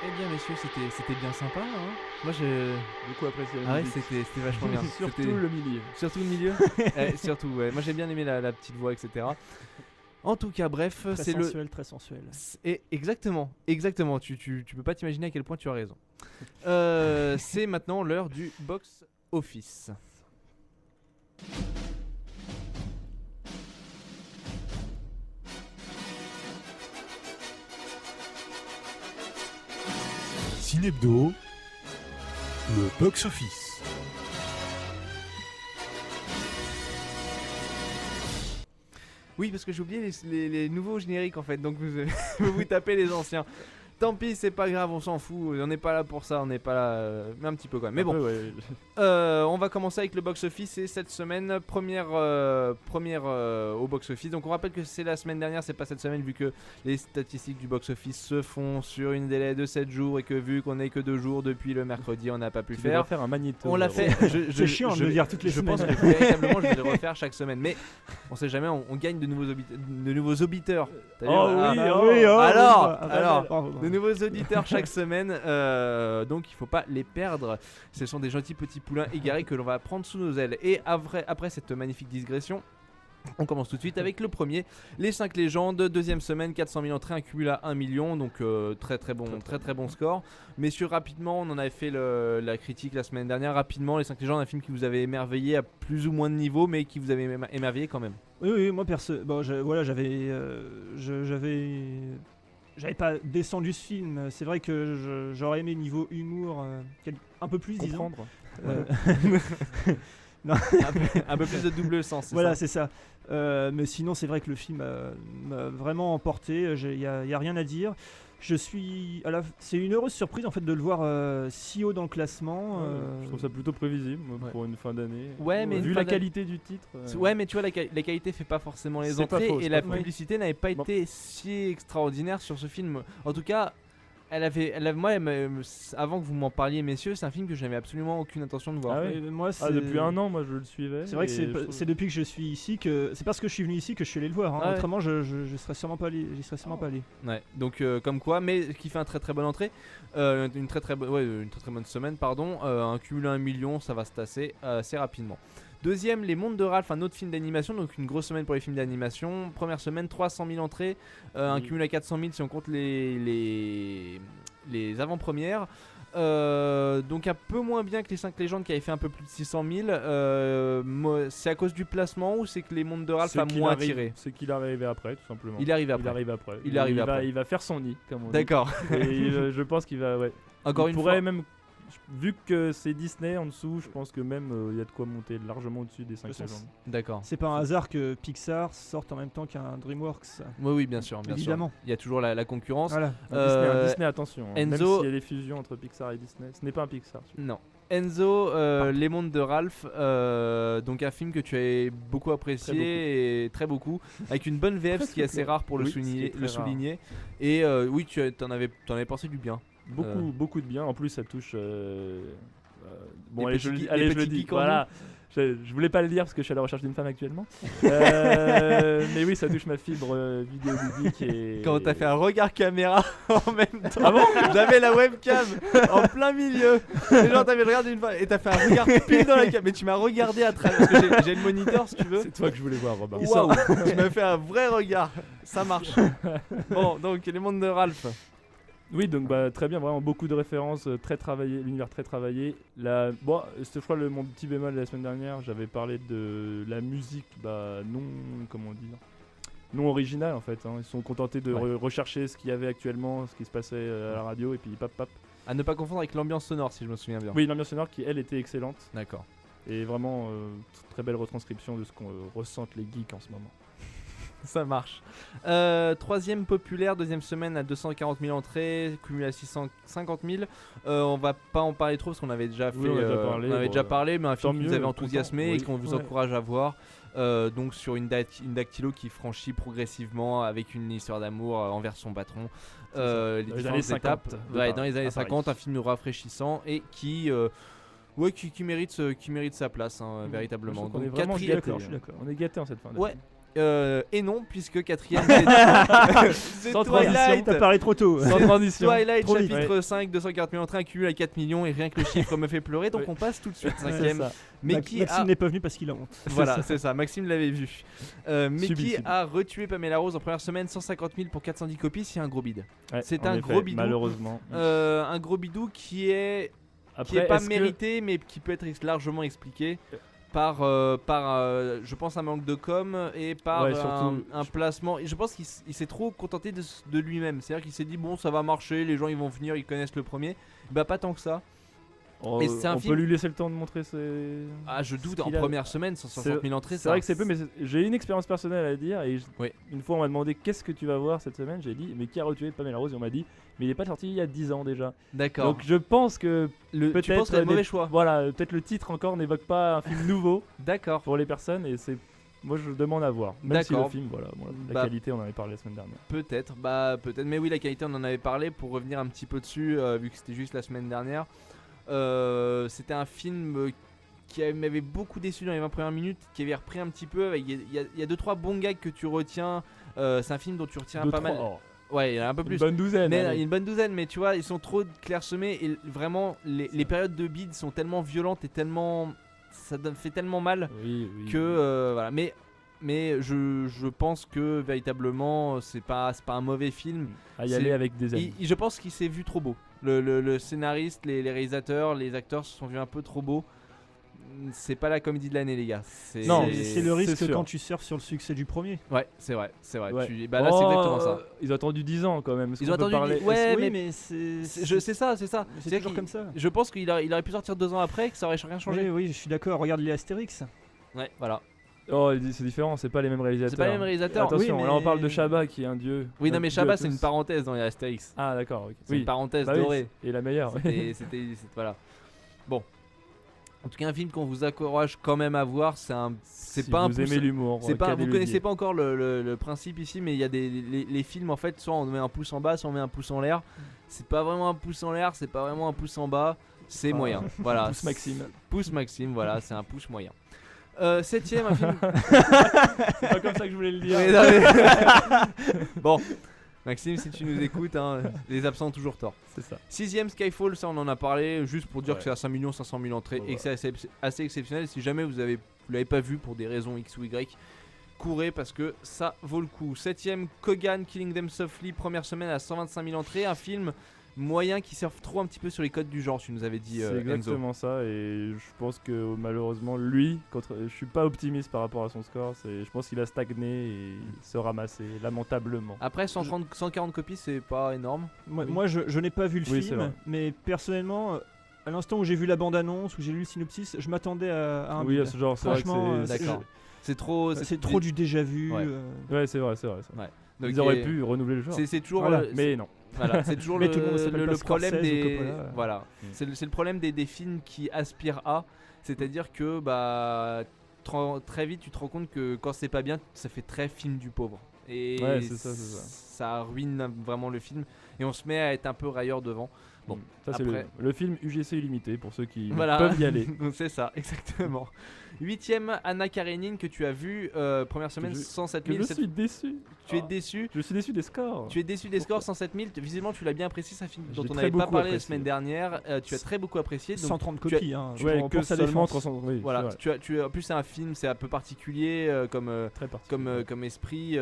Eh bien messieurs, c'était bien sympa. Hein. Moi j'ai beaucoup apprécié la Ah ouais, musique. c'était vachement bien. Surtout C'était- le milieu. Surtout le milieu. Surtout, ouais. Moi j'ai bien aimé la petite voix, etc. En tout cas, bref, Très c'est le. sensuel, très sensuel. Exactement. Tu peux pas t'imaginer à quel point tu as raison. C'est maintenant l'heure du box office. Cinebdo, le box-office. Oui, parce que j'ai oublié les nouveaux génériques en fait, donc vous tapez les anciens. Tant pis, c'est pas grave, on s'en fout, on n'est pas là pour ça, on n'est pas là, mais un petit peu quand même. Mais bon, on va commencer avec le box-office et cette semaine, première au box-office. Donc on rappelle que c'est la semaine dernière, c'est pas cette semaine vu que les statistiques du box-office se font sur une délai de 7 jours et que vu qu'on est que 2 jours depuis le mercredi, on n'a pas pu faire. Faire un magnéto. On l'a fait. C'est chiant de le dire toutes les semaines. Je pense que véritablement je vais le refaire chaque semaine, mais on sait jamais, on gagne de nouveaux auditeurs. T'as vu, alors, de nouveaux auditeurs chaque semaine, donc il faut pas les perdre. Ce sont des gentils petits poulains égarés que l'on va prendre sous nos ailes. Et après cette magnifique digression, on commence tout de suite avec le premier, les 5 légendes, deuxième semaine, 400 000 entrées, un cumul à 1 million, donc très bon score. Messieurs, rapidement, on en avait fait la critique la semaine dernière, rapidement, les 5 légendes, un film qui vous avait émerveillé à plus ou moins de niveau, mais qui vous avait émerveillé quand même. Oui, moi j'avais pas descendu ce film. C'est vrai que j'aurais aimé niveau humour un peu plus, disons. Non. un peu plus de double sens. Voilà, c'est ça. Mais sinon, c'est vrai que le film m'a vraiment emporté. Il y a rien à dire. C'est une heureuse surprise en fait de le voir si haut dans le classement. Je trouve ça plutôt prévisible pour une fin d'année. Ouais, mais vu la qualité du titre. Ouais, mais tu vois, la qualité fait pas forcément les entrées et la publicité n'avait pas été si extraordinaire sur ce film. En tout cas, avant que vous m'en parliez, messieurs, c'est un film que je n'avais absolument aucune intention de voir. Ah ouais. Moi, depuis un an, moi je le suivais. C'est vrai que c'est depuis que je suis ici c'est parce que je suis venu ici que je suis allé le voir. Hein. Ouais. Autrement, je serais sûrement pas allé. J'y serais sûrement pas allé. Ouais. Donc comme quoi, mais qui fait un très très bonne entrée, une très bonne semaine, pardon. Un cumul à 1 million, ça va se tasser assez rapidement. Deuxième, Les Mondes de Ralph, un autre film d'animation, donc une grosse semaine pour les films d'animation. Première semaine, 300 000 entrées, un cumul à 400 000 si on compte les avant-premières. Donc un peu moins bien que les 5 légendes qui avaient fait un peu plus de 600 000. C'est à cause du placement ou c'est que Les Mondes de Ralph a moins attiré? C'est qu'il est arrivé après, tout simplement. Il arrive après. Il va faire son nid, comme on dit. D'accord. Et je pense qu'il va, Encore une fois. Même, vu que c'est Disney en dessous, je pense que même il y a de quoi monter largement au-dessus des 5 légendes. D'accord. C'est pas un hasard que Pixar sorte en même temps qu'un DreamWorks. Oui, bien sûr. Évidemment. Il y a toujours la concurrence. Voilà. Disney, attention. Enzo, même s'il y a des fusions entre Pixar et Disney, ce n'est pas un Pixar. Non. Enzo, Les Mondes de Ralph, donc un film que tu as beaucoup apprécié, et très beaucoup, avec une bonne VF, ce qui est assez rare pour le souligner. Et oui, t'en avais pensé du bien. Beaucoup de bien. En plus, ça touche. Bon, allez, je le dis. Voilà. Je voulais pas le dire parce que je suis à la recherche d'une femme actuellement. Mais oui, ça touche ma fibre vidéoludique. Quand t'as fait un regard caméra en même temps. Ah bon? J'avais la webcam en plein milieu. Et genre, t'avais regardé une fois et t'as fait un regard pile dans la cam. Mais tu m'as regardé à travers. Parce que j'ai le moniteur si tu veux. C'est toi que je voulais voir, Robin. Waouh! Tu m'as fait un vrai regard. Ça marche. Bon, donc, Les Mondes de Ralph. Oui, donc très bien, vraiment beaucoup de références, très travaillé, l'univers très travaillé. Je crois mon petit bémol de la semaine dernière, j'avais parlé de la musique non originale en fait. Hein. Ils sont contentés de rechercher ce qu'il y avait actuellement, ce qui se passait à la radio et puis pap. À ne pas confondre avec l'ambiance sonore si je me souviens bien. Oui, l'ambiance sonore qui elle était excellente. D'accord. Et vraiment très belle retranscription de ce qu'on ressentent les geeks en ce moment. Ça marche. Troisième populaire, deuxième semaine à 240 000 entrées, cumulé à 650 000. On va pas en parler trop parce qu'on avait déjà déjà parlé, mais un film qui vous avait enthousiasmé et qu'on vous encourage à voir. Donc sur une dactylo qui franchit progressivement avec une histoire d'amour envers son patron. Les différentes étapes. Dans les années 50, un film rafraîchissant et qui mérite sa place, véritablement. Donc, on est vraiment gâtés. On est gâtés en cette fin d'année. Ouais. Et non, puisque quatrième c'est Sans Twilight. T'as parlé trop tôt. Sans transition. Twilight Trop vite. chapitre 5, 240 000 entrées, un cumul à 4 millions, et rien que le chiffre me fait pleurer, donc Ouais. on passe tout de suite C'est cinquième. ça. Mais qui Maxime a... n'est pas venu parce qu'il a honte. Voilà, c'est ça, Maxime l'avait vu. Mais Subi, qui subi. a retué Pamela Rose en première semaine, 150 000 pour 410 copies, c'est un gros bide. Ouais, C'est en un effet, gros bidou. Malheureusement. Un gros bidou qui est Après, pas est-ce que- mérité, mais qui peut être largement expliqué par, je pense, un manque de com et par Ouais, surtout, un placement. Et je pense qu'il s'est trop contenté de lui-même. C'est-à-dire qu'il s'est dit, bon, ça va marcher, les gens ils vont venir, ils connaissent le premier. Bah, pas tant que ça. Et c'est un on film- peut lui laisser le temps de montrer ses. Ah, je doute, Ce en qu'il a- première semaine, 160 000 entrées. C'est vrai que c'est peu, mais j'ai une expérience personnelle à dire. Et Oui. une fois, on m'a demandé qu'est-ce que tu vas voir cette semaine. J'ai dit, mais qui a retué Pamela Rose? Et on m'a dit, mais il est pas sorti il y a 10 ans déjà. D'accord. Donc je pense que Tu penses peut-être que c'est un mauvais des- choix. voilà, peut-être le titre encore n'évoque pas un film nouveau D'accord. pour les personnes. Et c'est. Moi, je demande à voir. Même si le D'accord. film, voilà, bon, la Bah, qualité, on en avait parlé la semaine dernière. Peut-être, peut-être. Mais oui, la qualité, on en avait parlé. Pour revenir un petit peu dessus, vu que c'était juste la semaine dernière. C'était un film qui m'avait beaucoup déçu dans les 20 premières minutes, qui avait repris un petit peu. Il y a 2-3 bons gags que tu retiens. C'est un film dont tu retiens pas mal. Ouais, il y en a un peu Une plus. bonne douzaine. Mais il y allez. a une bonne douzaine, mais tu vois, ils sont trop clairsemés et vraiment, les périodes de bide sont tellement violentes et tellement. Ça fait tellement mal Oui, oui. que. Voilà. Mais je pense que véritablement, c'est pas un mauvais film. À y c'est- aller avec des amis. Je pense qu'il s'est vu trop beau. Le scénariste, les réalisateurs, les acteurs se sont vus un peu trop beaux. C'est pas la comédie de l'année, les gars. Non, C'est le risque c'est sûr. quand tu surfes sur le succès du premier. Ouais, c'est vrai. Ouais. Bah là, c'est Oh, exactement ça. Ils ont attendu 10 ans quand même. Est-ce Ils qu'on ont peut attendu parler- 10 ouais, oui, mais c'est c'est ça. c'est toujours comme ça. Je pense qu'il il aurait pu sortir 2 ans après, que ça aurait rien changé. Oui, oui, je suis d'accord. Regarde les Astérix. Ouais, voilà. Oh, c'est différent, c'est pas les mêmes réalisateurs. C'est pas les mêmes réalisateurs. Attention, Oui, là on mais- parle de Chabat qui est un dieu. Oui, non, Un mais dieu Chabat, à c'est une tous. parenthèse dans les Astérix. Ah, d'accord. ok. C'est une parenthèse Bah oui, dorée. et la meilleure. Voilà. Bon. En tout cas, un film qu'on vous encourage quand même à voir. C'est Si pas un vous pouce- aimez l'humour. C'est pas, vous qu'allez le connaissez dire. pas encore le principe ici, mais il y a les films en fait, soit on met un pouce en bas, soit on met un pouce en l'air. C'est pas vraiment un pouce en l'air, c'est pas vraiment un pouce en bas, c'est Ah, moyen. Voilà. pouce Maxime. Pouce Maxime, voilà, c'est un pouce moyen. Septième, un film. C'est pas comme ça que je voulais le dire. Mais non, mais- bon, Maxime, si tu nous écoutes, hein, les absents ont toujours tort. C'est ça. Sixième, Skyfall, ça on en a parlé, juste pour dire Ouais. que c'est à 5 500 000 entrées Ouais, et que c'est assez exceptionnel. Si jamais vous l'avez pas vu pour des raisons X ou Y, courez parce que ça vaut le coup. Septième, Kogan, Killing Them Softly, première semaine à 125 000 entrées, un film moyen qui surfe trop un petit peu sur les codes du genre, tu nous avais dit C'est Enzo. exactement ça, et je pense que malheureusement, lui, je suis pas optimiste par rapport à son score. Je pense qu'il a stagné et se ramasser lamentablement. Après 140 copies, c'est pas énorme. Moi, je n'ai pas vu le Oui, c'est film, vrai. mais personnellement, à l'instant où j'ai vu la bande-annonce, où j'ai lu le synopsis, je m'attendais à un Oui, à bide. ce genre, c'est vrai que Franchement, c'est. D'accord. C'est trop. C'est trop du déjà vu. Ouais. Ouais, c'est vrai, c'est vrai. ça. Ouais. Ils Donc, auraient pu renouveler le genre. C'est toujours. Voilà, Mais non. Voilà, c'est toujours Mais tout le monde s'appelle pas problème Scorsese ou des Coppola. voilà. Mm. C'est le problème des films qui aspirent à, c'est-à-dire que bah très vite tu te rends compte que quand c'est pas bien, ça fait très film du pauvre. Et Ouais, c'est ça. ça ruine vraiment le film et on se met à être un peu railleur devant. Bon, ça c'est après- le film UGC illimité pour ceux qui Voilà. peuvent y aller. C'est ça, exactement. Huitième, Anna Karenine que tu as vu première semaine Je- 107 Je 000. suis déçu. Tu es déçu. Je suis déçu des scores. Tu es déçu des scores 107 000. Visiblement, tu l'as bien apprécié. C'est un film J'ai dont on très n'avait pas beaucoup parlé la apprécié. semaine dernière. Tu as très beaucoup apprécié. Donc 130 tu as- copies. Hein, Ouais, pour que sa seulement défense. 300. Oui, voilà, c'est vrai. en plus c'est un film, c'est un peu particulier Très particulier. comme esprit,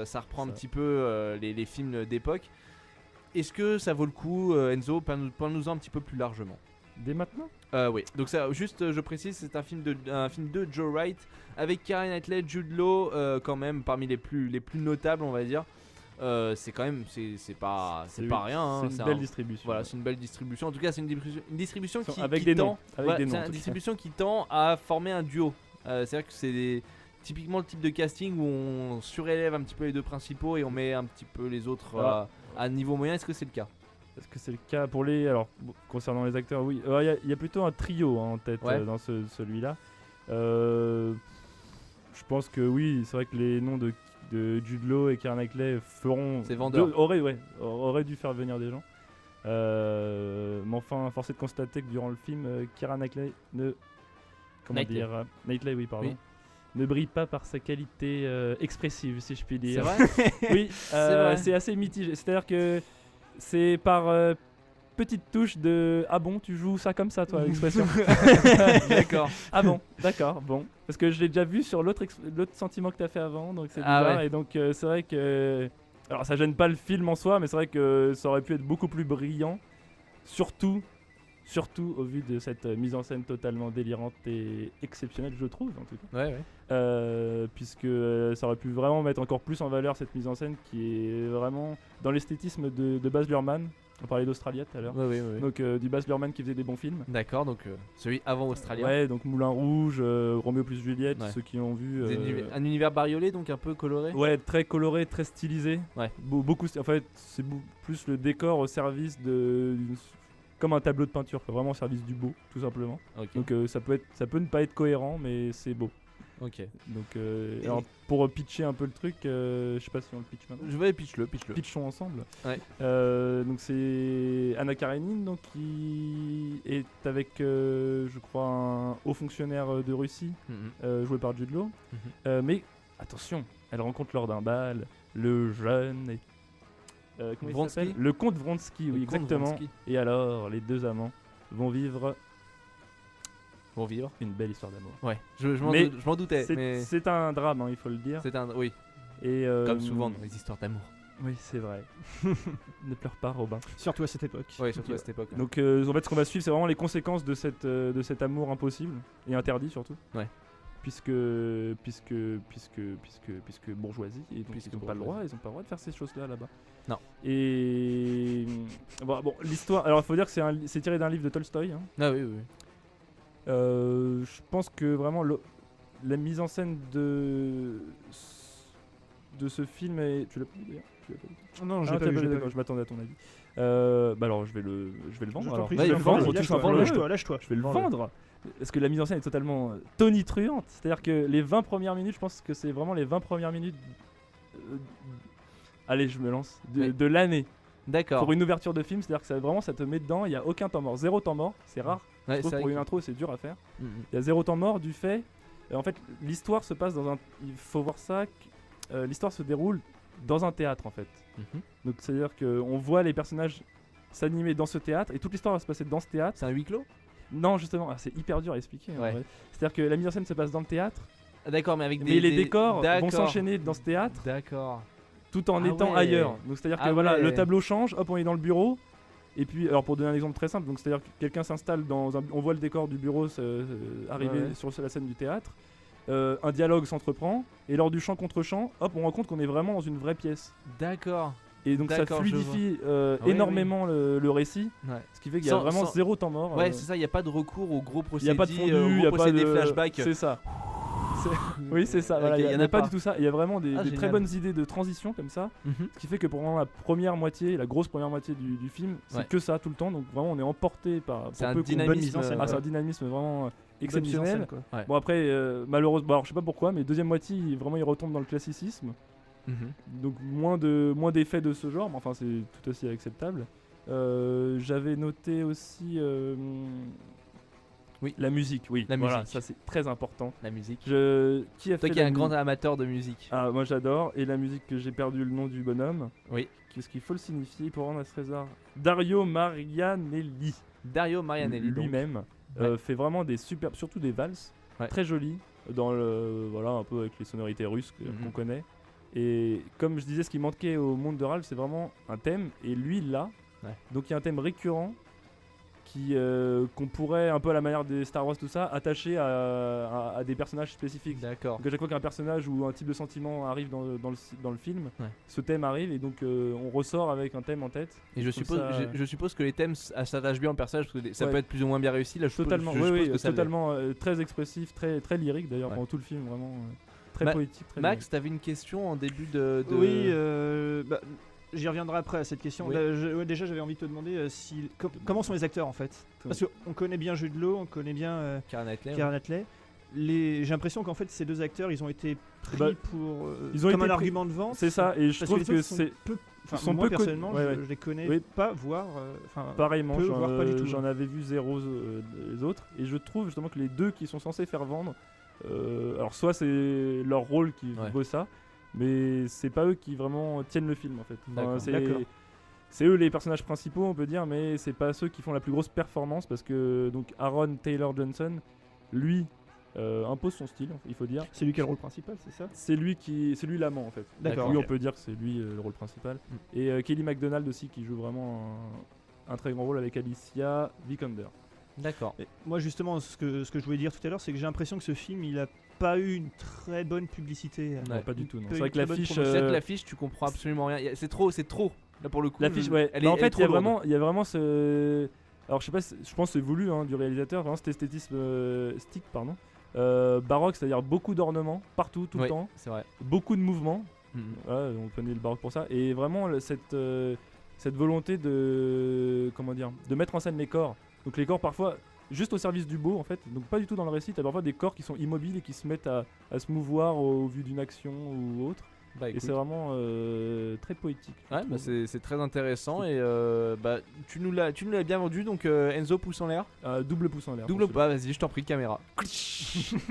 ça reprend un Ça. petit peu les films d'époque. Est-ce que ça vaut le coup, Enzo? Parle-nous-en un petit peu plus largement. Dès maintenant. Oui, donc ça, juste je précise, c'est un film de Joe Wright avec Keira Knightley, Jude Law, quand même parmi les plus notables, on va dire. C'est quand même, c'est pas rien. Hein, C'est une belle distribution. Voilà, c'est une belle distribution. En tout cas, c'est une distribution qui Avec qui des tend, noms. Avec voilà, des c'est noms. en une tout cas. distribution qui tend à former un duo. C'est-à-dire que c'est typiquement le type de casting où on surélève un petit peu les deux principaux et on met un petit peu les autres Ah. à niveau moyen. Est-ce que c'est le cas? Est-ce que c'est le cas pour les. Alors, concernant les acteurs, oui. Il y a plutôt un trio en tête Ouais. dans celui-là. Je pense que oui, c'est vrai que les noms de Jude Law et Keira Knightley feront. C'est vendeur. Auraient dû faire venir des gens. Mais enfin, force est de constater que durant le film, Keira Knightley Knightley, oui, pardon. Oui. ne brille pas par sa qualité expressive, si je puis dire. C'est vrai. Oui, vrai. c'est assez mitigé. C'est-à-dire que c'est par petite touche de ah bon, tu joues ça comme ça, toi, l'expression. D'accord. Ah bon, d'accord, bon. Parce que je l'ai déjà vu sur l'autre sentiment que tu as fait avant, donc c'est bizarre. Ouais. Et donc c'est vrai que. Alors ça gêne pas le film en soi, mais c'est vrai que ça aurait pu être beaucoup plus brillant. Surtout au vu de cette mise en scène totalement délirante et exceptionnelle, je trouve, en tout cas. Ouais. Puisque ça aurait pu vraiment mettre encore plus en valeur cette mise en scène qui est vraiment dans l'esthétisme de Baz Luhrmann. On parlait d'Australia tout à l'heure. Oui. Donc du Baz Luhrmann qui faisait des bons films. D'accord, donc celui avant Australien. Ouais, donc Moulin Rouge, Roméo plus Juliette, ceux qui ont vu. Un univers bariolé, donc un peu coloré. Ouais, très coloré, très stylisé. Ouais. Beaucoup, en fait, c'est plus le décor au service comme un tableau de peinture, quoi, vraiment au service du beau, tout simplement. Ok. Donc ça peut ne pas être cohérent, mais c'est beau. Ok. Donc alors pour pitcher un peu le truc, je sais pas si on le pitch maintenant. Je vais pitch-le. Pitchons ensemble. Ouais. Donc c'est Anna Karenine, donc qui est avec, je crois, un haut fonctionnaire de Russie, joué par Jude Law. Mais attention, elle rencontre lors d'un bal le jeune comment il s'appelle ? Le comte Vronsky, oui, exactement. Vronsky. Et alors, les deux amants vont vivre une belle histoire d'amour. Ouais, je m'en doutais. C'est un drame, hein, il faut le dire. Oui. Et Comme souvent dans les histoires d'amour. Oui, c'est vrai. Ne pleure pas, Robin. Surtout à cette époque. Ouais, surtout à cette époque. Donc, en fait, ce qu'on va suivre, c'est vraiment les conséquences de cet amour impossible et interdit surtout. Ouais. Puisque bourgeoisie, et donc ils n'ont pas le droit, ils ont pas le droit de faire ces choses-là là-bas. Non. Et bon, l'histoire. Alors, il faut dire que c'est tiré d'un livre de Tolstoï. Hein. Ah oui. Je pense que vraiment la mise en scène de ce film est. Tu l'as pas vu d'ailleurs? Non, j'ai pas vu. D'accord, je m'attendais à ton avis. Alors je vais le vendre. Alors, je vais le vendre. Lâche-toi. Je vais le vendre. Parce que la mise en scène est totalement tonitruante. C'est-à-dire que les 20 premières minutes, je pense que c'est vraiment les 20 premières minutes. Allez, je me lance. De l'année. D'accord. Pour une ouverture de film, c'est-à-dire que ça te met dedans. Il n'y a aucun temps mort. 0 temps mort, c'est rare. Ouais, je trouve pour une intro, c'est dur à faire. Il y a 0 temps mort du fait. En fait, l'histoire se passe dans un. Il faut voir ça. L'histoire se déroule dans un théâtre en fait. Donc c'est-à-dire qu'on voit les personnages s'animer dans ce théâtre et toute l'histoire va se passer dans ce théâtre. C'est un huis clos ? Non, justement, c'est hyper dur à expliquer. En vrai. C'est-à-dire que la mise en scène se passe dans le théâtre. D'accord, mais avec les décors vont s'enchaîner dans ce théâtre. D'accord. Tout en étant ailleurs. Donc c'est-à-dire que le tableau change, hop, on est dans le bureau. Et puis, alors pour donner un exemple très simple, donc c'est-à-dire que quelqu'un s'installe on voit le décor du bureau arriver sur la scène du théâtre. Un dialogue s'entreprend et lors du chant contre chant, hop, on rend compte qu'on est vraiment dans une vraie pièce. D'accord. Et donc ça fluidifie énormément le récit, ce qui fait qu'il y a vraiment 0 temps mort. Ouais, c'est ça, il n'y a pas de recours au gros procédé, il n'y a pas de fondu, il n'y a pas de flashback. C'est ça. Oui, c'est ça. Voilà, il n'y a pas du tout ça. Il y a vraiment des très bonnes idées de transition comme ça, ce qui fait que pendant la première moitié, la grosse première moitié du film, c'est que ça tout le temps. Donc vraiment, on est emporté par. C'est un dynamisme. C'est un dynamisme vraiment exceptionnel. Bon après, malheureusement, alors je sais pas pourquoi, mais deuxième moitié, il retombe dans le classicisme. Donc moins d'effets de ce genre, mais enfin c'est tout aussi acceptable. J'avais noté aussi la musique, musique. Ça c'est très important. La musique. Toi qui est un grand amateur de musique. Ah, moi j'adore. Et la musique que j'ai perdu le nom du bonhomme. Oui. Qu'est-ce qu'il faut le signifier pour rendre à ce trésor? Dario Marianelli. Dario Marianelli. Lui-même fait vraiment surtout des valses très jolies dans un peu avec les sonorités russes qu'on connaît. Et comme je disais, ce qui manquait au monde de Ralph, c'est vraiment un thème. Et lui, là, donc il y a un thème récurrent qu'on pourrait, un peu à la manière des Star Wars, tout ça, attacher à des personnages spécifiques. D'accord. Donc à chaque fois qu'un personnage ou un type de sentiment arrive dans le film, ce thème arrive et donc on ressort avec un thème en tête. Et je suppose que les thèmes s'attachent bien au personnage, parce que ça peut être plus ou moins bien réussi. Là, totalement, très expressif, très, très lyrique d'ailleurs pendant tout le film, vraiment très poétique. Très Max, t'avais une question en début de... Oui, j'y reviendrai après à cette question. Déjà, j'avais envie de te demander comment sont les acteurs en fait. Parce qu'on connaît bien Jude Law, on connaît bien Keira Knightley. J'ai l'impression qu'en fait ces deux acteurs ils ont été pris comme un argument de vente. C'est ça, et je trouve que c'est moi personnellement je les connais pas, voire pareillement, voire pas du tout. J'en avais vu zéro les autres, et je trouve justement que les deux qui sont censés faire vendre alors soit c'est leur rôle qui Ouais. veut ça, mais c'est pas eux qui vraiment tiennent le film en fait. D'accord. C'est eux les personnages principaux on peut dire, mais c'est pas ceux qui font la plus grosse performance parce que donc Aaron Taylor Johnson, lui impose son style, il faut dire. C'est lui qui a le rôle principal, c'est ça? C'est lui l'amant en fait. D'accord. Lui Ok. on peut dire que c'est lui le rôle principal. Et Kelly MacDonald aussi qui joue vraiment un très grand rôle avec Alicia Vikander. D'accord. Et moi justement, ce que je voulais dire tout à l'heure, c'est que j'ai l'impression que ce film, il a pas eu une très bonne publicité. Non, pas du tout. Non. Peu- C'est vrai que une très bonne l'affiche. promotion. C'est-à-dire que l'affiche, tu comprends absolument rien. C'est trop. Là pour le coup. L'affiche, ouais. Elle Bah, est, en elle est fait, trop il lourde. y a vraiment ce. Alors, je sais pas, je pense que c'est voulu du réalisateur, vraiment cet esthétisme stick, pardon. Baroque, c'est-à-dire beaucoup d'ornements partout, tout Oui, le temps, c'est vrai. beaucoup de mouvements. Mhm. Voilà, on connaît le baroque pour ça. Et vraiment, cette volonté de. Comment dire? De mettre en scène les corps. Donc, les corps, parfois, juste au service du beau, en fait. Donc, pas du tout dans le récit. T'as parfois des corps qui sont immobiles et qui se mettent à se mouvoir au vu d'une action ou autre. Bah, Et écoute. c'est vraiment très poétique. je Ouais, bah, trouve. c'est très intéressant et bah, tu nous l'as bien vendu donc Enzo pouce en l'air. Double pouce en l'air. Double pour bah vas-y je t'en prie caméra.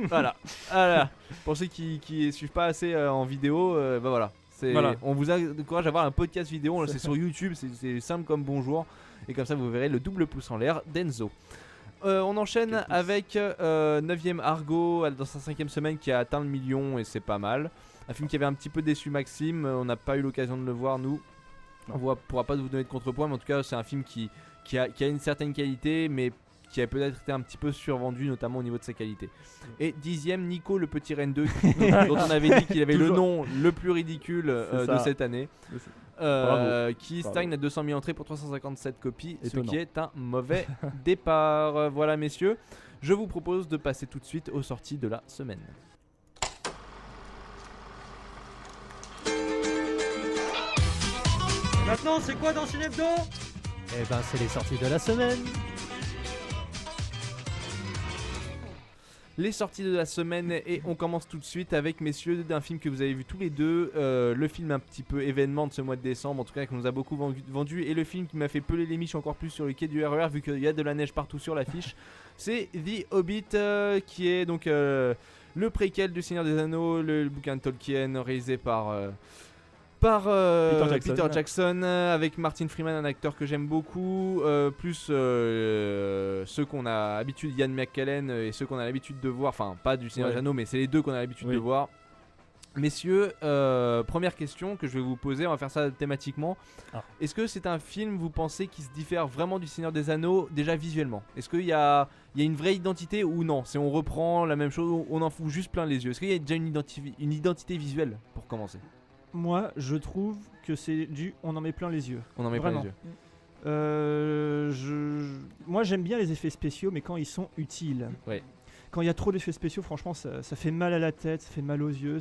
Voilà. Voilà. Pour ceux qui suivent pas assez en vidéo bah voilà. Voilà. On vous encourage à voir un podcast vidéo, c'est sur YouTube, c'est simple comme bonjour et comme ça vous verrez le double pouce en l'air d'Enzo. On enchaîne Quel pouce. avec 9ème Argo dans sa 5ème semaine qui a atteint le million et c'est pas mal. Un film qui avait un petit peu déçu Maxime, on n'a pas eu l'occasion de le voir nous. On pourra pas vous donner de contrepoint, mais en tout cas c'est un film qui a une certaine qualité, mais qui a peut-être été un petit peu survendu, notamment au niveau de sa qualité. Et 10ème, Nico le petit Rennes 2, dont on avait dit qu'il avait le Toujours. nom le plus ridicule C'est de ça. cette année. Bravo. Qui Bravo. stagne à 200 000 entrées pour 357 copies, Étonnant. ce qui est un mauvais départ. Voilà messieurs, je vous propose de passer tout de suite aux sorties de la semaine. Maintenant, c'est quoi dans Cinebdo? Eh ben, c'est les sorties de la semaine. Les sorties de la semaine et on commence tout de suite avec messieurs d'un film que vous avez vu tous les deux, le film un petit peu événement de ce mois de décembre, en tout cas qui nous a beaucoup vendu et le film qui m'a fait peler les miches encore plus sur le quai du RER vu qu'il y a de la neige partout sur l'affiche, c'est The Hobbit qui est donc le préquel du Seigneur des Anneaux, le bouquin de Tolkien réalisé par Peter Jackson, avec Martin Freeman, un acteur que j'aime beaucoup, plus ceux qu'on a l'habitude, Ian McKellen et ceux qu'on a l'habitude de voir, enfin pas du Seigneur des Anneaux mais c'est les deux qu'on a l'habitude de voir. Messieurs, première question que je vais vous poser, on va faire ça thématiquement. Est-ce que c'est un film, vous pensez, qui se diffère vraiment du Seigneur des Anneaux déjà visuellement? Est-ce qu'il y a une vraie identité ou non? Si on reprend la même chose, on en fout juste plein les yeux. Est-ce qu'il y a déjà une identité visuelle pour commencer? Moi, je trouve que c'est on en met plein les yeux. On en met plein Vraiment. les yeux. Moi, j'aime bien les effets spéciaux, mais quand ils sont utiles. Ouais. Quand il y a trop d'effets spéciaux, franchement, ça fait mal à la tête, ça fait mal aux yeux.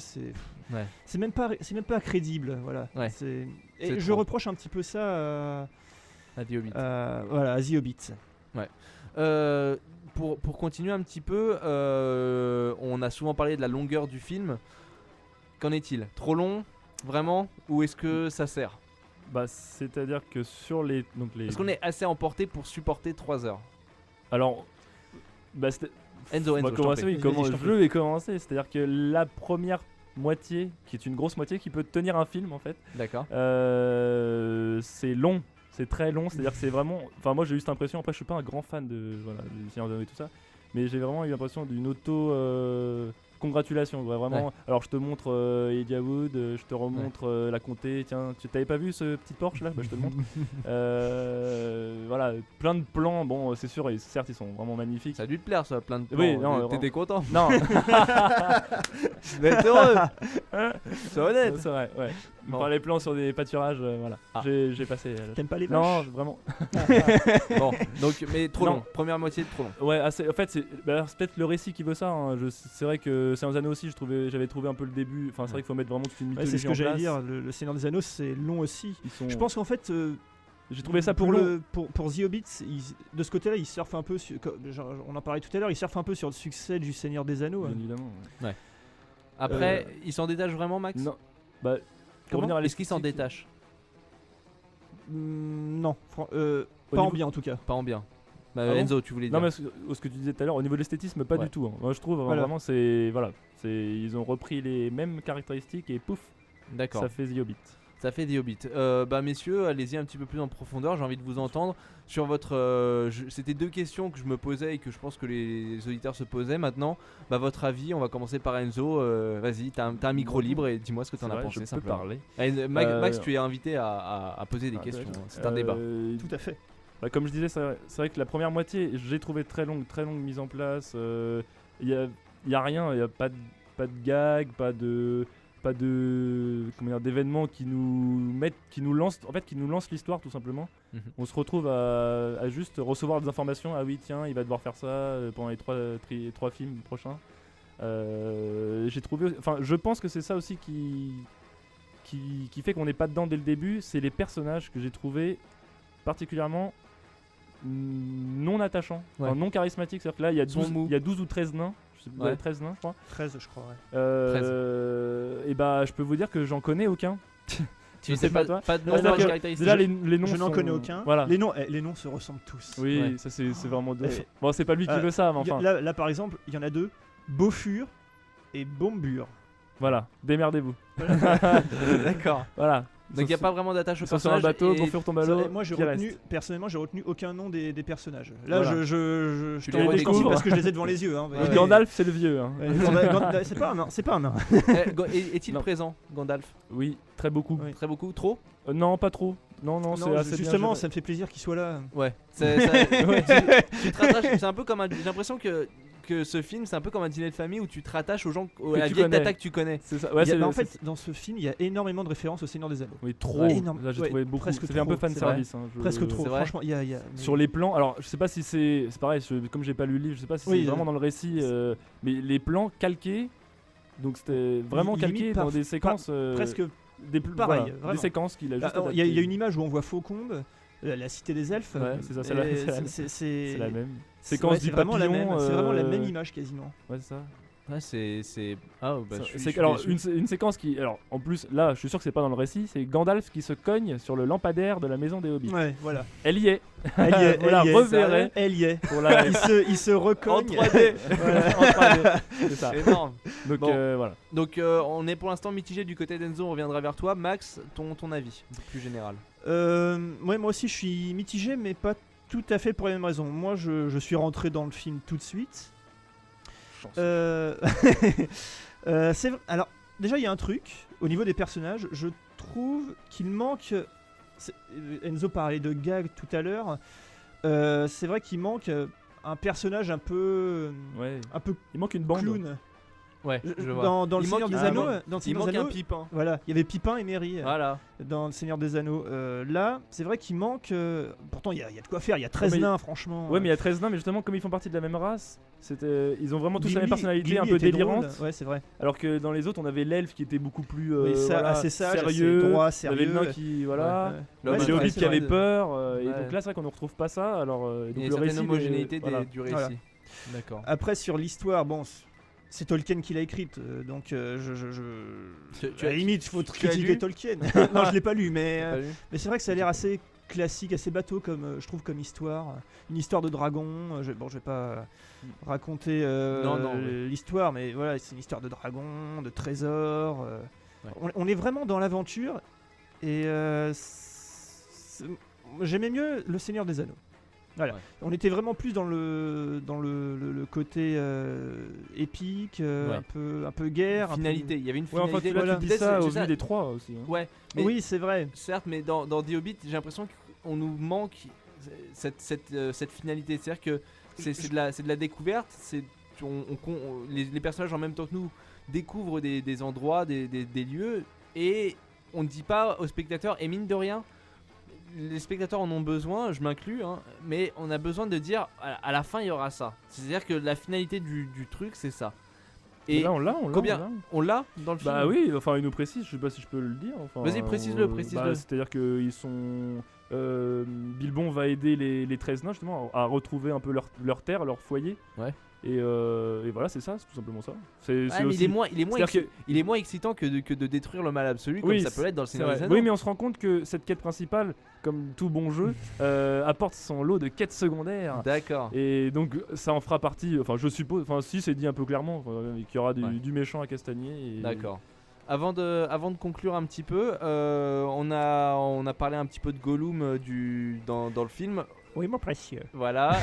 Ouais. C'est même pas crédible, voilà. Ouais. Et C'est je trop. reproche un petit peu ça À The Hobbit. voilà, à The Hobbit. Pour continuer un petit peu, on a souvent parlé de la longueur du film. Qu'en est-il? Trop long, vraiment? Ou est-ce que ça sert? Bah, c'est-à-dire que sur les. Est-ce qu'on est assez emporté pour supporter 3 heures? Alors. Bah, Enzo, on va je t'en commencer, prie. oui, Vas-y, je t'en je vais commencer. C'est-à-dire que la première moitié, qui est une grosse moitié, qui peut tenir un film en fait, D'accord. c'est long. C'est très long, c'est-à-dire que c'est vraiment. Enfin, moi j'ai eu cette impression. Après, je suis pas un grand fan du Seigneur des Anneaux et tout ça, mais j'ai vraiment eu l'impression d'une auto-congratulation. Vraiment. Ouais. Alors, je te montre Elijah Wood, je te remontre la comté. Tiens, tu t'avais pas vu ce petit Porsche là? Bah, je te le montre. Voilà, plein de plans. Bon, c'est sûr, certes, ils sont vraiment magnifiques. Ça a dû te plaire, ça, plein de plans. Oui, non, T'étais content? Non, Tu vas être heureux. C'est honnête. c'est vrai, ouais. Bon. Enfin, les plans sur des pâturages, voilà. Ah. J'ai passé. T'aimes pas les Non, vaches? vraiment. Bon, donc, mais trop Non. long. Première moitié, trop long. Ouais, en fait, c'est peut-être le récit qui veut ça. Hein. C'est vrai que c'est un anneau aussi, j'avais trouvé un peu le début. Enfin, c'est vrai qu'il faut mettre vraiment toute une Ouais, mythologie c'est ce que en j'allais place. dire. Le Seigneur des Anneaux, c'est long aussi. Ils sont- Je pense qu'en fait, J'ai trouvé ça pour plus long. pour The Hobbit, de ce côté-là, ils surfent un peu sur, on en parlait tout à l'heure, ils surfent un peu sur le succès du Seigneur des Anneaux. Bien hein. évidemment. Après, il s'en détache vraiment, Max? Non. Bah, pour Comment revenir à Est-ce qu'il s'en l'esthétique, détache? Non, pas niveau- en bien en tout cas. Pas en bien. Bah, Ah bon Enzo, tu voulais dire. Non, mais ce que tu disais tout à l'heure, au niveau de l'esthétisme, pas Ouais. du tout. Moi, je trouve vraiment, ils ont repris les mêmes caractéristiques et pouf, D'accord. ça fait The Hobbit. Ça fait des Hobbits. Bah messieurs, allez-y un petit peu plus en profondeur. J'ai envie de vous entendre sur votre. C'était 2 questions que je me posais et que je pense que les auditeurs se posaient. Maintenant, bah votre avis. On va commencer par Enzo. Vas-y, t'as un micro libre et dis-moi ce que t'en as pensé je peux simplement. parler. Allez, Max, tu es invité à poser des questions. C'est un débat. Tout à fait. Bah, comme je disais, c'est vrai que la première moitié, j'ai trouvé très longue mise en place. Il y a rien, il y a pas de gag, pas de d'événements qui nous lancent l'histoire tout simplement. On se retrouve à juste recevoir des informations. Ah oui, tiens, il va devoir faire ça pendant les 3 films prochains. J'ai trouvé, enfin, je pense que c'est ça aussi qui fait qu'on n'est pas dedans dès le début. C'est les personnages que j'ai trouvé particulièrement non attachants, enfin, non charismatiques. C'est-à-dire que là, il y a 12 ou 13 nains. 13 nains, je crois. 13, je crois, ouais. Et bah, je peux vous dire que j'en connais aucun. Tu sais pas, toi. pas de Non, nom déjà caractéristique. les noms Je n'en sont- connais aucun. Voilà. Les noms se ressemblent tous. Oui, Ouais. ça c'est vraiment deux. Eh, Bon, c'est pas lui qui le savent, mais enfin. Là, par exemple, il y en a 2. Beaufur et Bombure. Voilà, démerdez-vous. D'accord. Voilà. Donc il n'y a pas vraiment d'attache au Ils sont sur un personnage. bateau, et Beaufort tombe à l'eau. Moi, personnellement, j'ai retenu aucun nom des personnages. Là, Voilà. je Tu te les le dis redécouvres. parce que je les ai devant les yeux. Hein. Et Gandalf, c'est le vieux. Hein. C'est pas un nain. C'est pas un nain. Est-il Non. présent, Gandalf? Oui, très beaucoup. Oui. Très beaucoup? Trop? Non, pas trop. Non, c'est assez justement, bien ça me fait plaisir qu'il soit là. Ouais. Tu te rattaches. C'est un peu comme un. J'ai l'impression que ce film, c'est un peu comme un dîner de famille où tu te rattaches aux gens, à la tu vieille connais. tata que tu connais. C'est ça. Ouais, En fait, dans ce film, il y a énormément de références au Seigneur des Anneaux. oui, trop. Ouais. Énorme. Là, j'ai Ouais, trouvé beaucoup. presque C'était un peu trop, fan c'est service. Presque trop. C'est vrai. Franchement, il y a. Sur les plans, alors je sais pas si c'est pareil, comme j'ai pas lu le livre, je sais pas si Oui, c'est vraiment dans le récit, mais les plans calqués, donc c'était vraiment Limite calqué par- dans des séquences presque pareil, pareil, vraiment. des séquences qu'il a juste Il y a adaptées. une image où on voit Faucombe, la cité des elfes. Ouais, c'est ça, c'est c'est la même c'est séquence ouais, du c'est vraiment la papillon, même. C'est vraiment la même image quasiment. Ouais, c'est ça. Ouais, c'est. Ah, bah, je suis Alors déçu. une séquence qui, alors en plus là, je suis sûr que c'est pas dans le récit, c'est Gandalf qui se cogne sur le lampadaire de la maison des Hobbits. Ouais, voilà. Elle y est. Elle y est. Vous la elle y est. reverrez. Elle y est. Pour la Il se recogne. En 3D. en 3D. C'est ça. Énorme. Donc Bon. voilà. Donc on est pour l'instant mitigé du côté d'Enzo, on reviendra vers toi. Max, ton avis plus général. Moi aussi, je suis mitigé, mais pas tout à fait pour les mêmes raisons. Moi, je suis rentré dans le film tout de suite. C'est vrai. Alors, déjà, il y a un truc au niveau des personnages. Je trouve qu'il manque. Enzo parlait de gag tout à l'heure. C'est vrai qu'il manque un personnage un peu Il manque une bande. clown. Ouais, je vois. Dans le Il Seigneur manque- des ah, Anneaux. bon. Dans le Il Seigneur manque des un Anneaux, Pipin. voilà, il y avait Pipin et Merry Voilà. dans le Seigneur des Anneaux. Là, c'est vrai qu'il manque. Pourtant, il y a de quoi faire. Il y a 13 mais- nains, franchement. Ouais, mais il y a 13 nains, mais justement, comme ils font partie de la même race, ils ont vraiment tous la même Gimli- personnalité, un Gimli peu était délirante. drôle. Ouais, c'est vrai. Alors que dans les autres, on avait l'elfe qui était beaucoup plus Oui, assez sage, sérieux, assez droit, on avait le nain sérieux. qui voilà, Ouais, ouais. on avait Ouais, le hobbit c'est qui vrai. avait peur, et Ouais. donc là c'est vrai qu'on ne retrouve pas ça. Alors Il donc y a le une récit certaine homogénéité voilà. du récit. Voilà. D'accord. Après, sur l'histoire, bon, c'est Tolkien qui l'a écrite, donc Tu à la limite, il faut as critiquer lu Tolkien. Non, je l'ai pas lu, mais T'as pas lu c'est vrai que ça a l'air assez classique, assez bateau comme je trouve comme histoire. Une histoire de dragon. Je vais pas raconter Non, oui. l'histoire, mais voilà, c'est une histoire de dragon, de trésors. On est vraiment dans l'aventure et j'aimais mieux le Seigneur des Anneaux. Voilà. Ouais. On était vraiment plus dans le côté épique, Ouais. un peu guerre, un peu- Finalité, il y avait une Ouais, enfin finalité. tu, là, voilà. tu dis Peut-être ça c'est au vu des trois aussi. Hein. Ouais, mais Oui, c'est vrai. certes, mais dans The Hobbit, j'ai l'impression qu'on nous manque cette finalité. C'est-à-dire que c'est de la découverte. Les personnages en même temps que nous découvrent des endroits, des lieux, et on ne dit pas aux spectateurs, et mine de rien, les spectateurs en ont besoin, je m'inclus, hein, mais on a besoin de dire à la fin il y aura ça. C'est-à-dire que la finalité du truc, c'est ça. Et Et là on l'a. combien- on l'a dans le film. Bah oui, enfin il nous précise, je sais pas si je peux le dire. Enfin, Vas-y, précise-le, précise-le. bah, c'est-à-dire que ils sont. Bilbon va aider les 13 nains justement à retrouver un peu leur terre, leur foyer. Ouais. Et voilà, c'est ça, c'est tout simplement ça. Mais aussi... il est moins excitant que de détruire le mal absolu, comme ça peut l'être dans le Seigneur des Anneaux. Oui, mais on se rend compte que cette quête principale, comme tout bon jeu, apporte son lot de quêtes secondaires. D'accord. Et donc ça en fera partie, enfin je suppose, enfin si c'est dit un peu clairement, qu'il y aura du méchant à castagner. D'accord. Avant de conclure un petit peu, on a parlé un petit peu de Gollum dans le film. Oui, mon précieux. Voilà.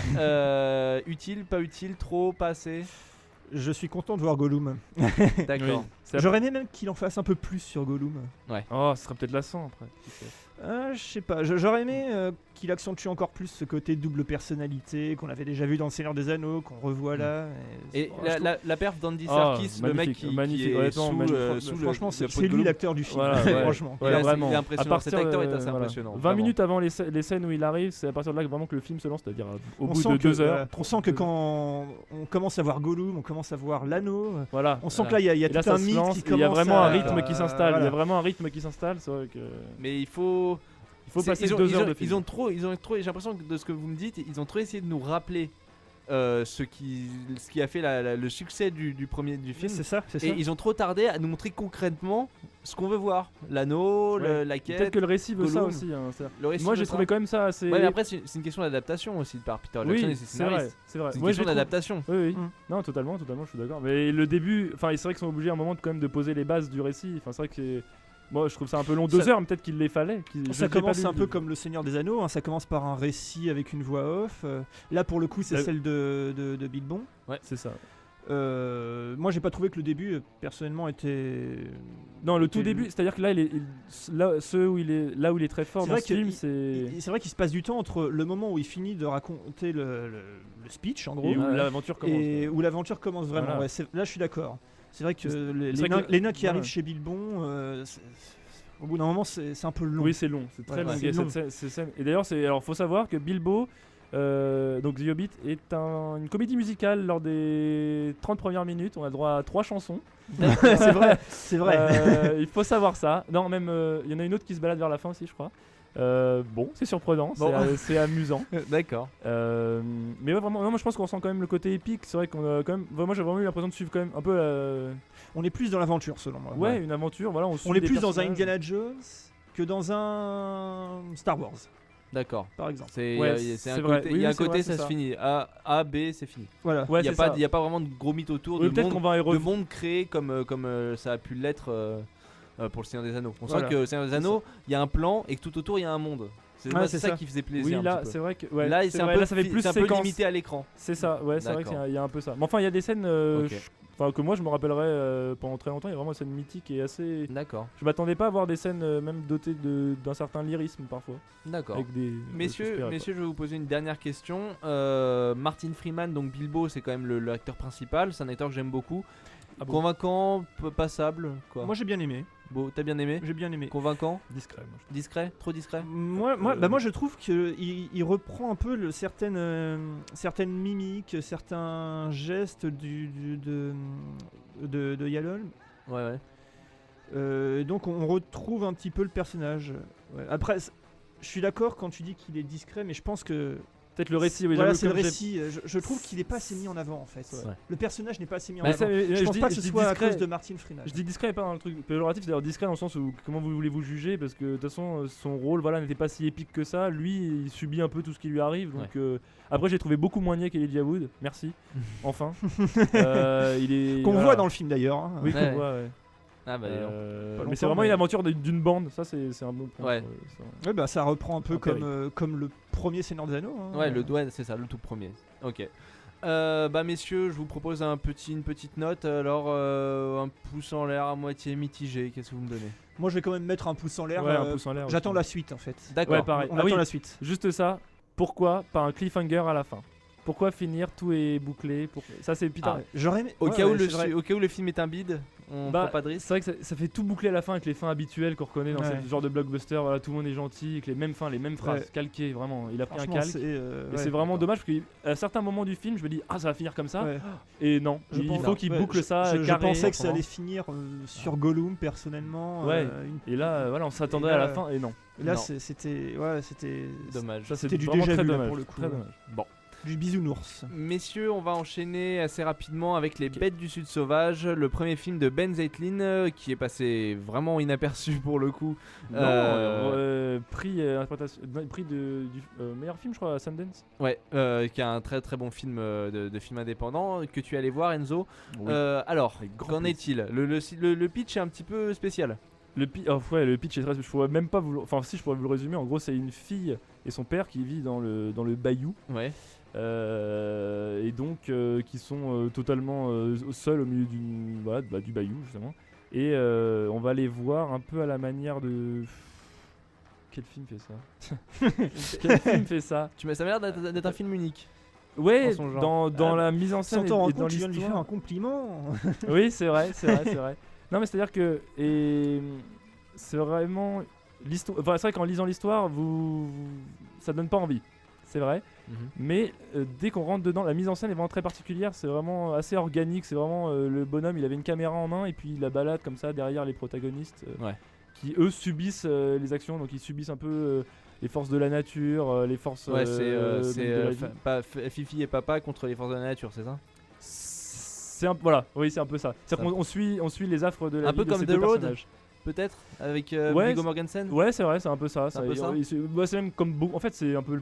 Utile, pas utile, trop, pas assez. Je suis content de voir Gollum. D'accord. J'aurais aimé même qu'il en fasse un peu plus sur Gollum. Ouais. Oh, ce serait peut-être lassant après. Je sais pas, j'aurais aimé qu'il accentue encore plus ce côté double personnalité qu'on avait déjà vu dans Le Seigneur des Anneaux, qu'on revoit là. Et la perf d'Andy Serkis, le mec qui est sous franchement, c'est lui l'acteur du film. Voilà, franchement. Il est impressionnant. Cet acteur est assez impressionnant. 20 minutes avant les scènes où il arrive, c'est à partir de là vraiment que le film se lance, c'est-à-dire au bout de 2 heures. On sent que quand on commence à voir Gollum, on commence à voir l'anneau. Voilà. On sent que là, il y a tout un mythe qui commence. Il y a vraiment un rythme qui s'installe. Il y a vraiment un rythme qui s'installe. Mais il faut passer 2 heures de film. Ils ont trop, j'ai l'impression que de ce que vous me dites, ils ont trop essayé de nous rappeler ce qui a fait le succès du film. C'est ça. Et ils ont trop tardé à nous montrer concrètement ce qu'on veut voir. L'anneau, la quête. Peut-être que le récit veut ça aussi. Moi j'ai trouvé quand même ça assez... Ouais, mais après c'est une question d'adaptation aussi par Peter Jackson et ses scénaristes. C'est vrai. C'est une question d'adaptation. Oui. Non, totalement, je suis d'accord. Mais le début, enfin c'est vrai qu'ils sont obligés à un moment quand même de poser les bases du récit. Enfin c'est vrai que moi je trouve ça un peu long, 2 heures, mais peut-être qu'il les fallait. Ça commence un peu comme Le Seigneur des Anneaux, ça commence par un récit avec une voix off. Là pour le coup c'est celle de Bilbon. Ouais, c'est ça. Moi j'ai pas trouvé que le début personnellement était... Non, le tout début, c'est-à-dire que là, là où il est très fort dans ce film, c'est vrai qu'il se passe du temps entre le moment où il finit de raconter le speech en gros, et où l'aventure commence. Et où l'aventure commence vraiment. Voilà. Ouais, là je suis d'accord. C'est vrai que les nains qui arrivent chez Bilbon, au bout d'un moment c'est un peu long. Oui, c'est long, c'est très long. Et d'ailleurs, faut savoir que Bilbo, donc The Hobbit, est une comédie musicale. Lors des 30 premières minutes, on a droit à 3 chansons. c'est vrai. Il faut savoir ça. Non, même il y en a une autre qui se balade vers la fin aussi, je crois. Bon, c'est surprenant, c'est amusant. D'accord. Mais ouais, vraiment, moi je pense qu'on sent quand même le côté épique. C'est vrai qu'on a quand même. Moi j'ai vraiment eu l'impression de suivre quand même un peu. On est plus dans l'aventure selon moi. Ouais, une aventure. Voilà, on est plus dans un Indiana Jones que dans un Star Wars. D'accord. Par exemple. Il y a un côté, ça se finit. A, B, c'est fini. Voilà. Il n'y a pas vraiment de gros mythes autour de monde créé comme ça a pu l'être. Pour le Seigneur des Anneaux. On sent que le Seigneur des Anneaux, il y a un plan et que tout autour il y a un monde. C'est ça qui faisait plaisir. Oui, là, c'est vrai que. Ouais, là, c'est un ça fait plus un peu limité à l'écran. C'est ça, ouais, c'est vrai qu'il y a un peu ça. Mais enfin, il y a des scènes que moi je me rappellerai pendant très longtemps. Il y a vraiment une scène mythique et assez. D'accord. Je m'attendais pas à voir des scènes même dotées d'un certain lyrisme parfois. D'accord. Messieurs, je vais vous poser une dernière question. Martin Freeman, donc Bilbo, c'est quand même l'acteur principal. C'est un acteur que j'aime beaucoup. Convaincant, passable, quoi. Moi j'ai bien aimé. Bon, t'as bien aimé? J'ai bien aimé. Convaincant? Discret. Trop discret? Moi je trouve qu'il reprend un peu certaines mimiques, certains gestes de Yalol. Ouais. Donc on retrouve un petit peu le personnage. Ouais. Après, je suis d'accord quand tu dis qu'il est discret, mais je pense que... Peut-être le récit, oui. Voilà, c'est le récit. Je trouve qu'il n'est pas assez mis en avant en fait. Ouais. Le personnage n'est pas assez mis en avant. Je pense pas que ce soit à cause de Martin Freeman. Je dis discret et pas dans le truc péjoratif, c'est-à-dire discret dans le sens où comment vous voulez-vous juger, parce que de toute façon son rôle n'était pas si épique que ça. Lui, il subit un peu tout ce qui lui arrive. Donc après, j'ai trouvé beaucoup moins niais qu'Elijah Wood. Merci. Enfin. Qu'on voit dans le film d'ailleurs. Hein. Oui, qu'on voit. Ouais. Ah bah mais c'est vraiment une aventure d'une bande, ça c'est un bon point. Ouais, bah ça reprend un peu comme le premier Seigneur des Anneaux. Hein. Ouais, c'est ça, le tout premier. Ok. Messieurs, je vous propose une petite note. Alors, un pouce en l'air à moitié mitigé. Qu'est-ce que vous me donnez? Moi, je vais quand même mettre un pouce en l'air. Ouais, un pouce en l'air. J'attends la suite en fait. D'accord. Ouais, pareil. On attend la suite. Juste ça. Pourquoi pas un cliffhanger à la fin? Pourquoi finir tout est bouclé? Ça c'est Peter. J'aurais aimé... Au cas où le film est un bide, on prend pas de risque. C'est vrai que ça fait tout boucler à la fin avec les fins habituelles qu'on reconnaît dans ce genre de blockbuster. Voilà, tout le monde est gentil, avec les mêmes fins, les mêmes phrases calquées. Vraiment, il a pris un calque. Et c'est vraiment dommage parce qu'à certains moments du film, je me dis ça va finir comme ça. Et non, il faut qu'il boucle ça. Je pensais que ça allait finir sur Gollum personnellement. Et là, voilà, on s'attendait à la fin et non. Là, c'était dommage. Ça, c'était du vraiment déjà très vu dommage pour le coup. Très dommage. Bon. Du bisounours. Messieurs, on va enchaîner assez rapidement avec Les Bêtes du Sud Sauvage, le premier film de Ben Zeitlin qui est passé vraiment inaperçu pour le coup. Prix du meilleur film, je crois, à Sundance. Ouais, qui est un très très bon film de film indépendant que tu es allé voir, Enzo. Oui. Alors, qu'en plaisir. est-il? Le pitch est un petit peu spécial. Le pitch est très. Je pourrais même pas vous. Enfin, si je pourrais vous le résumer. En gros, c'est une fille et son père qui vit dans le bayou. Ouais. Et donc qui sont totalement seuls au milieu du bayou justement. Et on va les voir un peu à la manière de. Quel film fait ça? Quel film fait ça? Ça m'a l'air d'être un film unique. Ouais, son genre. dans la mise en scène Sans t'en rendre et dans compte, tu viens de lui faire un l'histoire. compliment. Oui, c'est vrai. Non, mais c'est-à-dire que c'est vraiment l'histoire. Enfin, c'est vrai qu'en lisant l'histoire, ça donne pas envie. C'est vrai. Mais dès qu'on rentre dedans, la mise en scène est vraiment très particulière. C'est vraiment assez organique. C'est vraiment le bonhomme. Il avait une caméra en main et puis il la balade comme ça derrière les protagonistes, qui eux subissent les actions. Donc ils subissent un peu les forces de la nature, les forces. Ouais, de Fifi et papa contre les forces de la nature, c'est ça? c'est un peu ça. C'est-à-dire qu'on suit les affres de la Un vie peu de comme ces The deux Road, personnages. peut-être, avec Ouais, Viggo Mortensen. Ouais, c'est vrai, c'est un peu ça. un peu ça. C'est même comme en fait, c'est un peu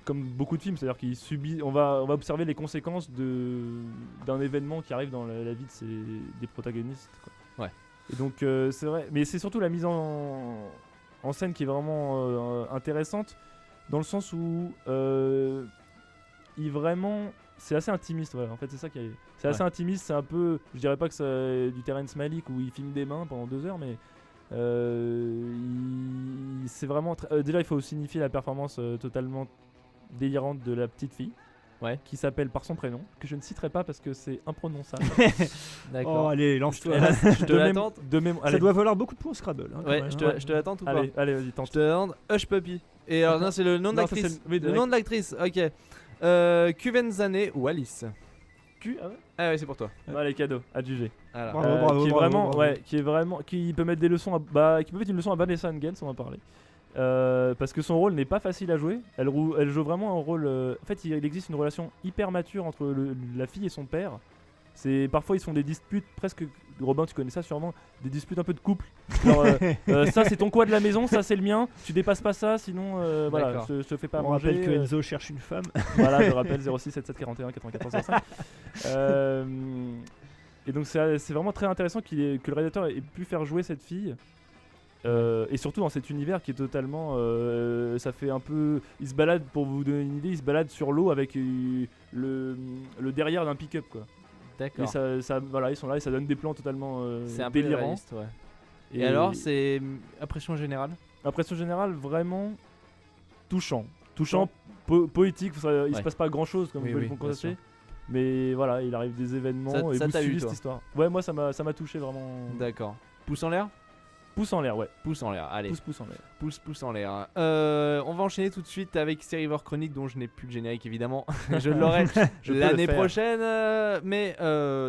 comme beaucoup de films, c'est-à-dire qu'il subit. On va observer les conséquences d'un événement qui arrive dans la vie des protagonistes, quoi. Ouais. Et donc c'est vrai, mais c'est surtout la mise en scène qui est vraiment intéressante, dans le sens où c'est assez intimiste, ouais. En fait, c'est ça qui est. C'est assez intimiste, c'est un peu. Je dirais pas que c'est du Terrence Malick où il filme des mains pendant 2 heures, mais c'est vraiment. Déjà, il faut signifier la performance totalement délirante de la petite fille. Ouais. Qui s'appelle par son prénom, que je ne citerai pas parce que c'est imprononçable. D'accord. Oh, allez, lance-toi. Je te la tente. Ça doit valoir beaucoup de points au Scrabble. Hein, Ouais, quand je même. te la tente ou pas? Allez, vas-y, tente. Je te demande Hush Puppy. Et alors, non, c'est le nom de Non, ça, l'actrice. c'est Le nom de l'actrice, ok. Kuvenzane ou Alice. Ah ouais. Ah ouais, c'est pour toi. Allez, cadeau, adjugé. Voilà. Bravo, qui est bravo, vraiment, bravo. ouais, qui peut mettre des leçons, qui peut mettre une leçon à Vanessa Hudgens, on va en parler. Parce que son rôle n'est pas facile à jouer. Elle joue vraiment un rôle. En fait, il existe une relation hyper mature entre la fille et son père. Parfois ils font des disputes presque. Robin, tu connais ça sûrement, des disputes un peu de couple. Genre, ça c'est ton quoi de la maison, ça c'est le mien. Tu dépasses pas ça, sinon voilà, D'accord. je te fais pas On manger. rappelle que Enzo cherche une femme. Voilà, je rappelle 06 77 41 94 05. Et donc c'est vraiment très intéressant que le réalisateur ait pu faire jouer cette fille. Et surtout dans cet univers qui est totalement ça fait un peu, il se balade, pour vous donner une idée, il se balade sur l'eau avec le derrière d'un pick-up, quoi. D'accord. Et voilà, ils sont là et ça donne des plans totalement C'est un peu délirants. réaliste, ouais. Et alors, c'est impression générale? Impression générale vraiment touchant, poétique. Il se passe pas grand chose comme Oui, vous pouvez oui, le bien constater, sûr. mais voilà, il arrive des événements et Ça vous t'a eu, suivez toi? cette histoire. Ouais, moi ça m'a touché vraiment. D'accord. Pouce en l'air? Pouce en l'air, ouais. Pouce en l'air, allez. Pouce en l'air. Pouce en l'air. On va enchaîner tout de suite avec Seriver Chronique, dont je n'ai plus le générique évidemment. Je l'aurai Je peux l'année le faire. prochaine. Mais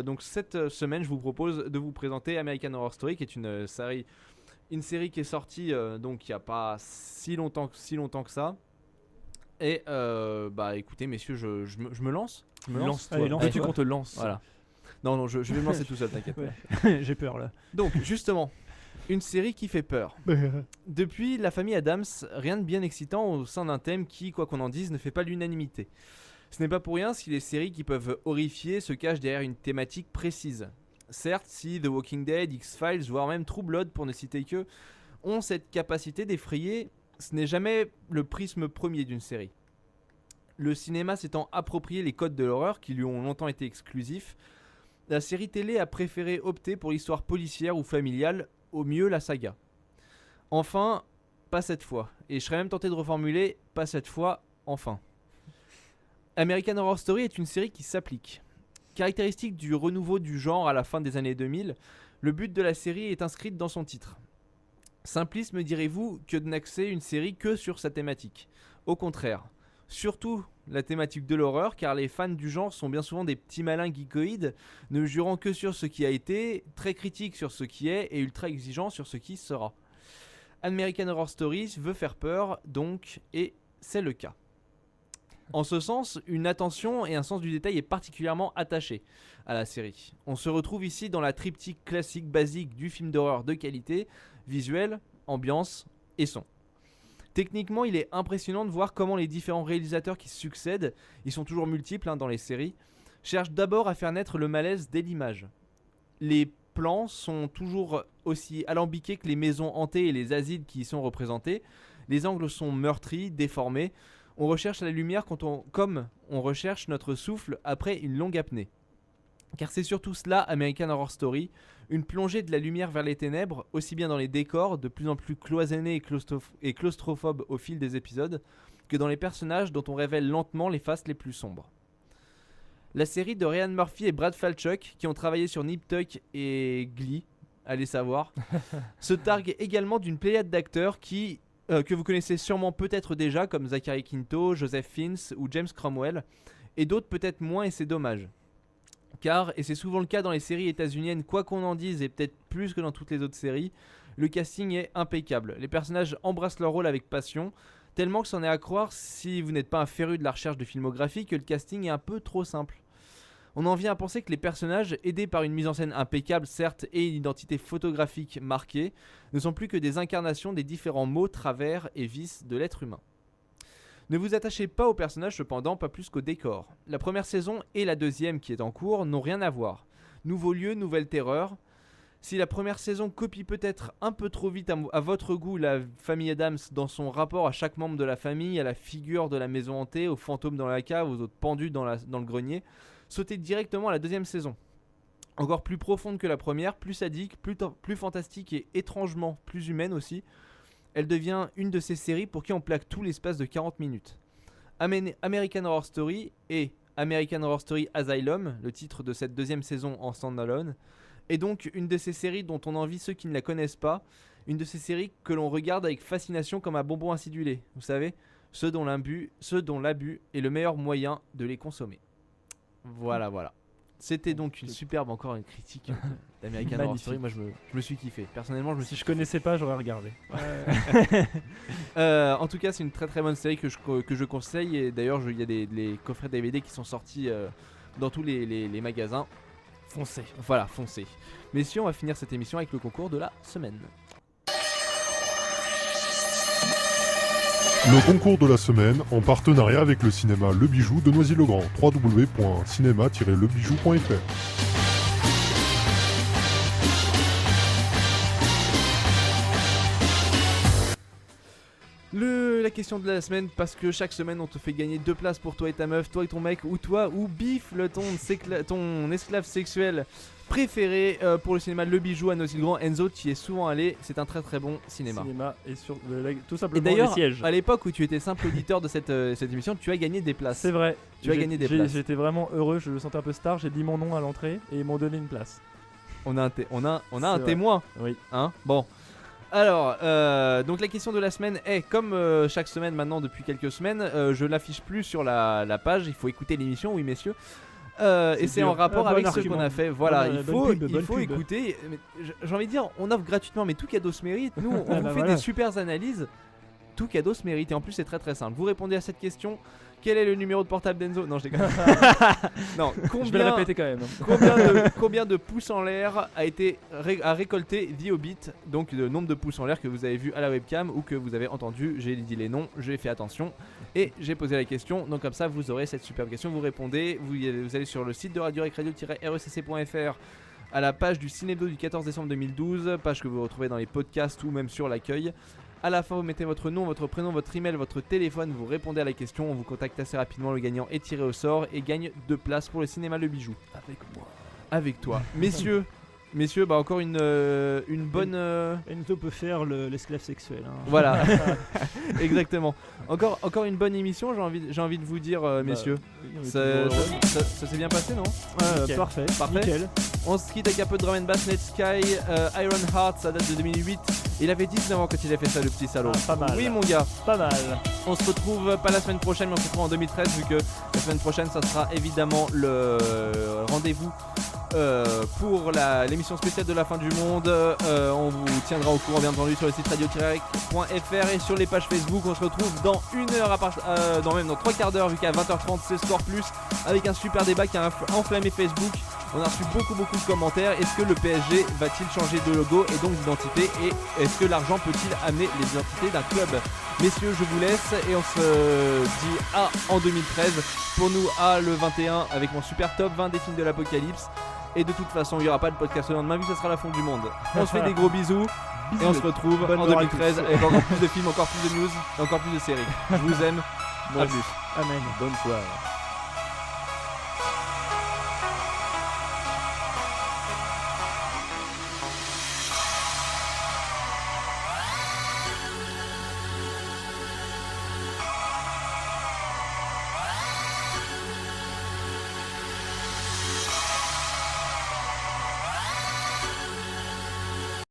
donc cette semaine, je vous propose de vous présenter American Horror Story, qui est une série qui est sortie donc il n'y a pas si longtemps que ça. Et bah écoutez messieurs, je me lance. Je me lance. Lance-toi. Allez, lance-toi. Veux-tu qu'on te lance? Voilà. Non, je vais me lancer tout seul, t'inquiète. Ouais. J'ai peur là. Donc justement, une série qui fait peur. Depuis La famille Adams, rien de bien excitant au sein d'un thème qui, quoi qu'on en dise, ne fait pas l'unanimité. Ce n'est pas pour rien si les séries qui peuvent horrifier se cachent derrière une thématique précise. Certes, si The Walking Dead, X-Files, voire même True Blood, pour ne citer que, ont cette capacité d'effrayer, ce n'est jamais le prisme premier d'une série. Le cinéma s'étant approprié les codes de l'horreur qui lui ont longtemps été exclusifs, la série télé a préféré opter pour l'histoire policière ou familiale, au mieux la saga. Enfin, pas cette fois. Et je serais même tenté de reformuler, pas cette fois, enfin. American Horror Story est une série qui s'applique. Caractéristique du renouveau du genre à la fin des années 2000, le but de la série est inscrit dans son titre. Simpliste, me direz-vous, que de n'axer une série que sur sa thématique. Au contraire, surtout la thématique de l'horreur, car les fans du genre sont bien souvent des petits malins geekoïdes, ne jurant que sur ce qui a été, très critiques sur ce qui est et ultra exigeants sur ce qui sera. American Horror Story veut faire peur, donc, et c'est le cas. En ce sens, une attention et un sens du détail est particulièrement attaché à la série. On se retrouve ici dans la triptyque classique basique du film d'horreur de qualité, visuel, ambiance et son. Techniquement, il est impressionnant de voir comment les différents réalisateurs qui succèdent, ils sont toujours multiples dans les séries, cherchent d'abord à faire naître le malaise dès l'image. Les plans sont toujours aussi alambiqués que les maisons hantées et les asiles qui y sont représentés. Les angles sont meurtris, déformés. On recherche la lumière comme on recherche notre souffle après une longue apnée. Car c'est surtout cela, American Horror Story, une plongée de la lumière vers les ténèbres, aussi bien dans les décors, de plus en plus cloisonnés et claustrophobes au fil des épisodes, que dans les personnages dont on révèle lentement les faces les plus sombres. La série de Ryan Murphy et Brad Falchuk, qui ont travaillé sur Nip Tuck et Glee, allez savoir, se targue également d'une pléiade d'acteurs que vous connaissez sûrement peut-être déjà, comme Zachary Quinto, Joseph Fiennes ou James Cromwell, et d'autres peut-être moins, et c'est dommage. Car, et c'est souvent le cas dans les séries états-uniennes, quoi qu'on en dise, et peut-être plus que dans toutes les autres séries, le casting est impeccable. Les personnages embrassent leur rôle avec passion, tellement que c'en est à croire, si vous n'êtes pas un féru de la recherche de filmographie, que le casting est un peu trop simple. On en vient à penser que les personnages, aidés par une mise en scène impeccable certes et une identité photographique marquée, ne sont plus que des incarnations des différents maux, travers et vices de l'être humain. Ne vous attachez pas aux personnages cependant, pas plus qu'au décor. La première saison et la deuxième qui est en cours n'ont rien à voir. Nouveau lieu, nouvelle terreur. Si la première saison copie peut-être un peu trop vite à votre goût la famille Addams dans son rapport à chaque membre de la famille, à la figure de la maison hantée, aux fantômes dans la cave, aux autres pendus dans le grenier, sautez directement à la deuxième saison. Encore plus profonde que la première, plus sadique, plus fantastique et étrangement plus humaine aussi. Elle devient une de ces séries pour qui on plaque tout l'espace de 40 minutes. American Horror Story et American Horror Story Asylum, le titre de cette deuxième saison en standalone, est donc une de ces séries dont on envie ceux qui ne la connaissent pas, une de ces séries que l'on regarde avec fascination comme un bonbon acidulé, vous savez, ceux dont l'abus est le meilleur moyen de les consommer. Voilà. C'était donc une superbe encore une critique d'American Horror Story. Moi je me suis kiffé. Personnellement si je connaissais pas, j'aurais regardé. En tout cas c'est une très très bonne série que je conseille. Et d'ailleurs il y a des coffrets DVD qui sont sortis dans tous les magasins. Foncez. Voilà, foncez. Messieurs, on va finir cette émission avec le concours de la semaine. Le concours de la semaine en partenariat avec le cinéma Le Bijou de Noisy-le-Grand. www.cinéma-lebijou.fr. La question de la semaine, parce que chaque semaine on te fait gagner 2 places pour toi et ta meuf, toi et ton mec, ou toi ou Bif, ton esclave sexuel préféré pour le cinéma Le Bijou à Noisy-le-Grand. Enzo, tu y es souvent allé, c'est un très très bon cinéma. Et sur tout simplement et d'ailleurs, les sièges. À l'époque où tu étais simple auditeur de cette émission, tu as gagné des places. C'est vrai. Tu as gagné des places. J'étais vraiment heureux, je me sentais un peu star, j'ai dit mon nom à l'entrée et ils m'ont donné une place. On a un témoin. Oui. Hein, bon. Alors, donc la question de la semaine est, comme chaque semaine maintenant depuis quelques semaines, je l'affiche plus sur la page, il faut écouter l'émission, oui messieurs. Et c'est en rapport avec ce qu'on a fait. Voilà, il faut écouter. J'ai envie de dire, on offre gratuitement, mais tout cadeau se mérite. Nous, on vous fait des super analyses. Tout cadeau se mérite. Et en plus, c'est très très simple. Vous répondez à cette question. Quel est le numéro de portable d'Enzo? Non, je déconne. Non, je vais le répéter quand même. Combien de pouces en l'air a récolté The Hobbit? Donc le nombre de pouces en l'air que vous avez vu à la webcam ou que vous avez entendu. J'ai dit les noms, j'ai fait attention et j'ai posé la question. Donc comme ça, vous aurez cette superbe question. Vous répondez. Vous allez sur le site de Radio Rec radio-recc.fr à la page du Cinébdo du 14 décembre 2012, page que vous retrouvez dans les podcasts ou même sur l'accueil. À la fin, vous mettez votre nom, votre prénom, votre email, votre téléphone, vous répondez à la question, on vous contacte assez rapidement, le gagnant est tiré au sort et gagne 2 places pour le cinéma Le Bijou. Avec moi. Avec toi. Messieurs, bah encore une bonne... Enzo peut faire l'esclave sexuel. Hein. Voilà, exactement. Encore une bonne émission, j'ai envie de vous dire, messieurs. Ça s'est bien passé, non? Parfait. Nickel. On se quitte avec un peu de drum and bass, Net Sky, Iron Heart, ça date de 2008. Il avait 19 ans quand il a fait ça, le petit salaud. Pas mal. Oui, mon gars. Pas mal. On se retrouve pas la semaine prochaine, mais on se retrouve en 2013, vu que la semaine prochaine, ça sera évidemment le rendez-vous pour l'émission spéciale de la fin du monde. On vous tiendra au courant bien entendu sur le site radio-rec.fr et sur les pages Facebook. On se retrouve dans une heure, dans 3 quarts d'heure, vu qu'à 20h30 c'est Score Plus, avec un super débat qui a enflammé Facebook. On a reçu beaucoup de commentaires. Est-ce que le PSG va-t-il changer de logo et donc d'identité, et est-ce que l'argent peut-il amener l'identité d'un club? Messieurs, je vous laisse et on se dit à en 2013. Pour nous, à le 21 avec mon super top 20 des films de l'apocalypse. Et de toute façon, il n'y aura pas de podcast le lendemain vu que ça sera la fin du monde. On se fait des gros bisous et on se retrouve en 2013 avec encore plus de films, encore plus de news et encore plus de séries. Je vous aime. Moi plus. Amen. Bonne soirée.